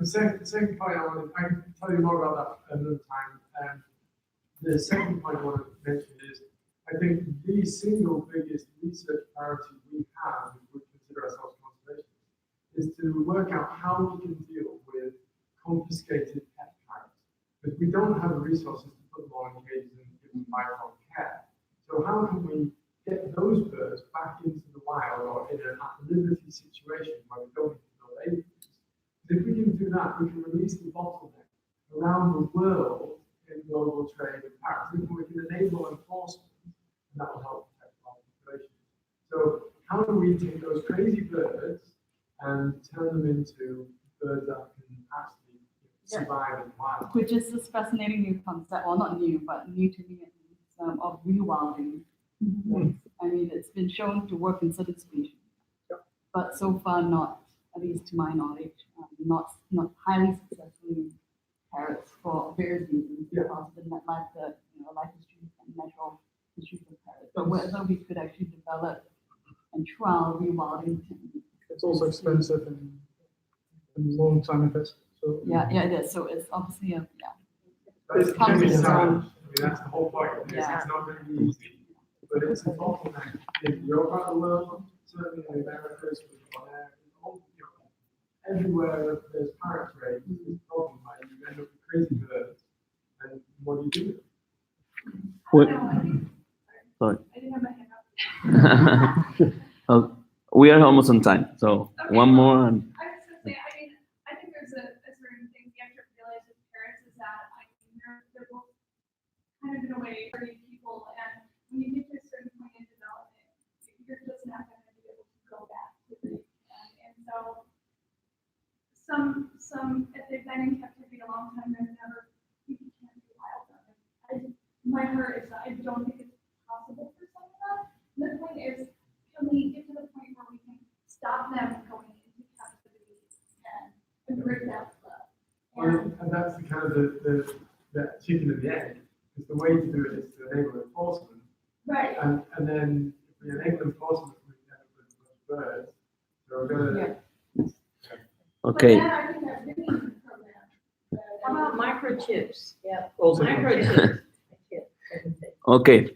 The second point I can tell you more about that another time. The second point I want to mention is I think the single biggest research priority we have, if we consider ourselves conservationists, is to work out how we can deal with confiscated pet parrots. Because we don't have the resources to put them all in cages and give them lifelong care. So how can we get those birds back into the wild or in an at-liberty situation where we don't need to build aviaries? If we can do that, we can release the bottleneck around the world in global trade of parrots. We can enable enforcement, and that will help protect our population. So how do we take those crazy birds and turn them into birds that can actually survive in the wild? Which is this fascinating new concept, well, not new, but new to me, of rewilding. I mean, it's been shown to work in certain species, but so far not, at least to my knowledge, not highly successfully parrots for various reasons, because the life history and natural histories of parrots. But whether we could actually develop and trial rewilding techniques. It's also expensive and long time investment. So Yeah, it is. So it's obviously a It's comes with its own. I mean, that's the whole point. It's not going to be easy, but it's important that in your part of the world, certainly in the Americas, everywhere there's parrot trade, there's a problem, right? You end up with crazy birds, and what do you do? Sorry. We are almost on time, so one more. And I was gonna say, I think there's a certain thing you have to realize with parents is that they're both kind of in a way hurting people, and when you get to a certain point in development, you're just not going to be able to go back to the and so some if they've been in captivity a long time, they're never you can't be wild them. My heart is I don't think it's possible for some of them. The point is, can we get to the point where we can stop them going into captivity and break that flow? And that's the kind of the chicken and the egg. Because the way to do it is to enable enforcement. Right. And then if we enable enforcement, we can end up with birds. So we're going to. okay. How about microchips? Yeah. Also Microchips. Okay.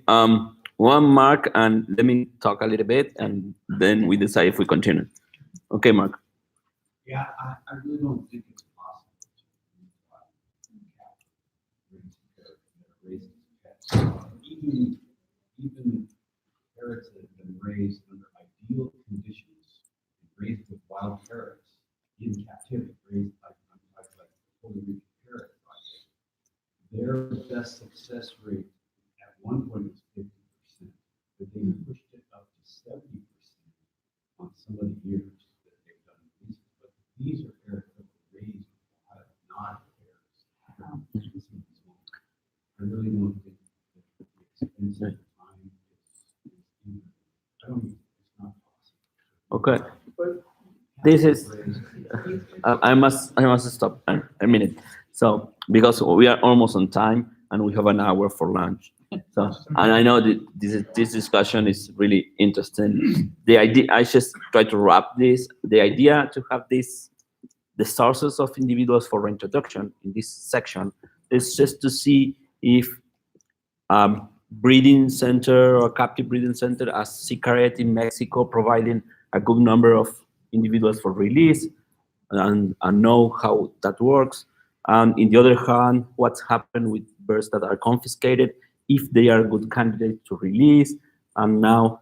One Mark, and let me talk a little bit, and then we decide if we continue. Okay, Mark. Yeah, I really don't think it's possible to raise pets. Even parrots that have been raised under ideal conditions, raised with wild parrots in captivity, raised like Puerto Rican parrot project, their best success rate at one point was 50%, but they pushed it up to 70% on some of the years that they've done these. But these are parrots that were raised with a lot of non-parrots. I really don't think that the expense of time is I don't think it's not possible. Okay. This is. I must stop a minute. So because we are almost on time and we have an hour for lunch. So and I know that this discussion is really interesting. The idea I just try to wrap this. The idea to have the sources of individuals for reintroduction in this section is just to see if breeding center or captive breeding center as Sicaret in Mexico providing a good number of individuals for release and know how that works. And in the other hand, what's happened with birds that are confiscated, if they are a good candidate to release. And now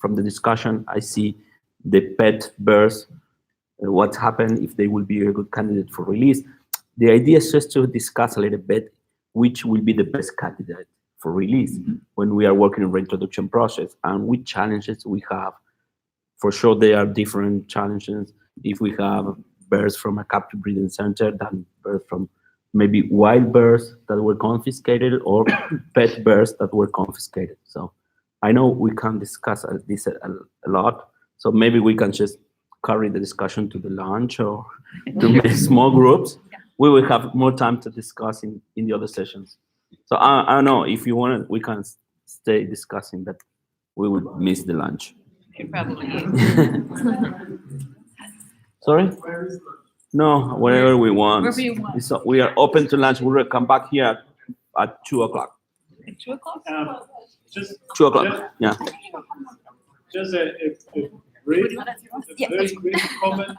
from the discussion, I see the pet birds, what happened if they will be a good candidate for release. The idea is just to discuss a little bit which will be the best candidate for release when we are working in reintroduction process and which challenges we have. For sure, there are different challenges if we have birds from a captive breeding center than birds from maybe wild birds that were confiscated or pet birds that were confiscated. So I know we can discuss this a lot. So maybe we can just carry the discussion to the lunch or to small groups. We will have more time to discuss in the other sessions. So I don't know if you want, we can stay discussing, but we will miss the lunch. Probably. Sorry? No, wherever we want. Wherever you want. So we are open to lunch. We will come back here at 2 o'clock. At 2 o'clock? Just 2 o'clock, yeah. Just a brief, very quick comment.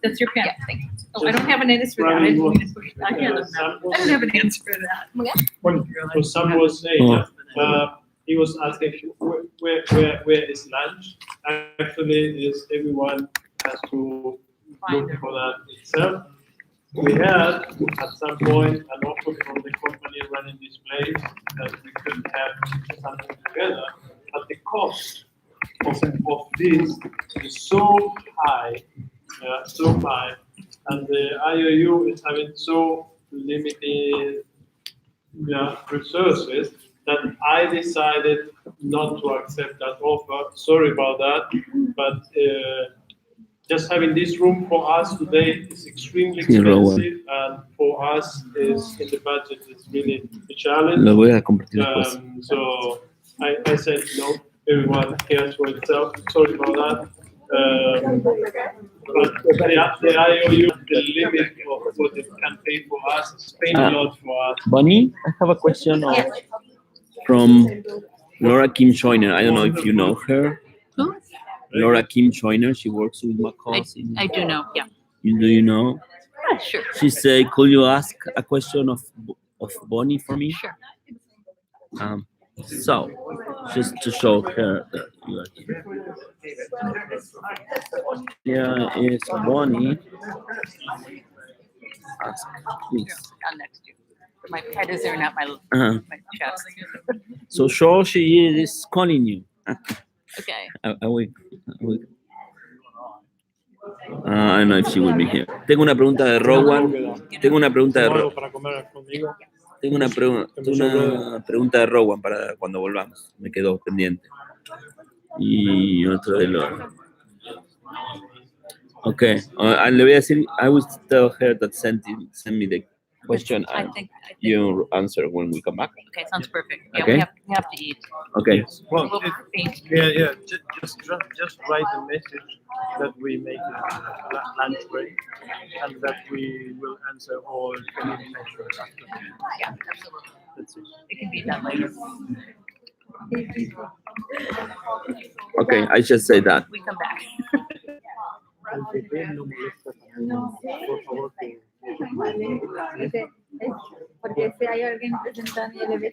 That's your pen. Yeah, thank you. Oh, I don't have an answer for that. I didn't mean to push that. I don't have an answer for that. What Sam was saying, he was asking where is lunch? Actually, is everyone has to look for that itself. We had at some point an offer from the company running this place that we could have something together, but the cost of this is so high, and the IOU is having so limited resources that I decided not to accept that offer. Sorry about that, but just having this room for us today is extremely Sí, Rowan. expensive, and for us is in the budget is really a challenge. Lo voy a compartir después. So I said no. Everyone cares for itself. Sorry about that. But the IOU, the limit of what it can pay for us, is paying a lot for us. Bonnie, I have a question from Laura Kim Joyner. I don't know if you know her. Who? Laura Kim Joyner. She works with Macaws. I do know, yeah. Do you know? Yeah, sure. She said, "Could you ask a question of Bonnie for me?" Sure. So, just to show her that you are here. Here is Bonnie. Ask, please. I'll next you. My head is there, not my my chest. So sure, she is calling you. Okay. I will. I don't know if she will be here. Tengo una pregunta de Rowan. Tengo una pregunta de Rowan. Tengo una pregunta de Rowan para cuando volvamos. Me quedó pendiente. Y otro de Laura. Okay. Le voy a decir, I will tell her that send me the question and you answer when we come back. Okay, sounds perfect. Yeah, Okay. we have to eat. Okay. Well, We'll eat. yeah. Just write a message that we make a lunch break, and that we will answer all any questions after. Yeah, absolutely. That's it. It can be done later. Okay, I just say that. We come back. Porque si hay alguien presentando y le ve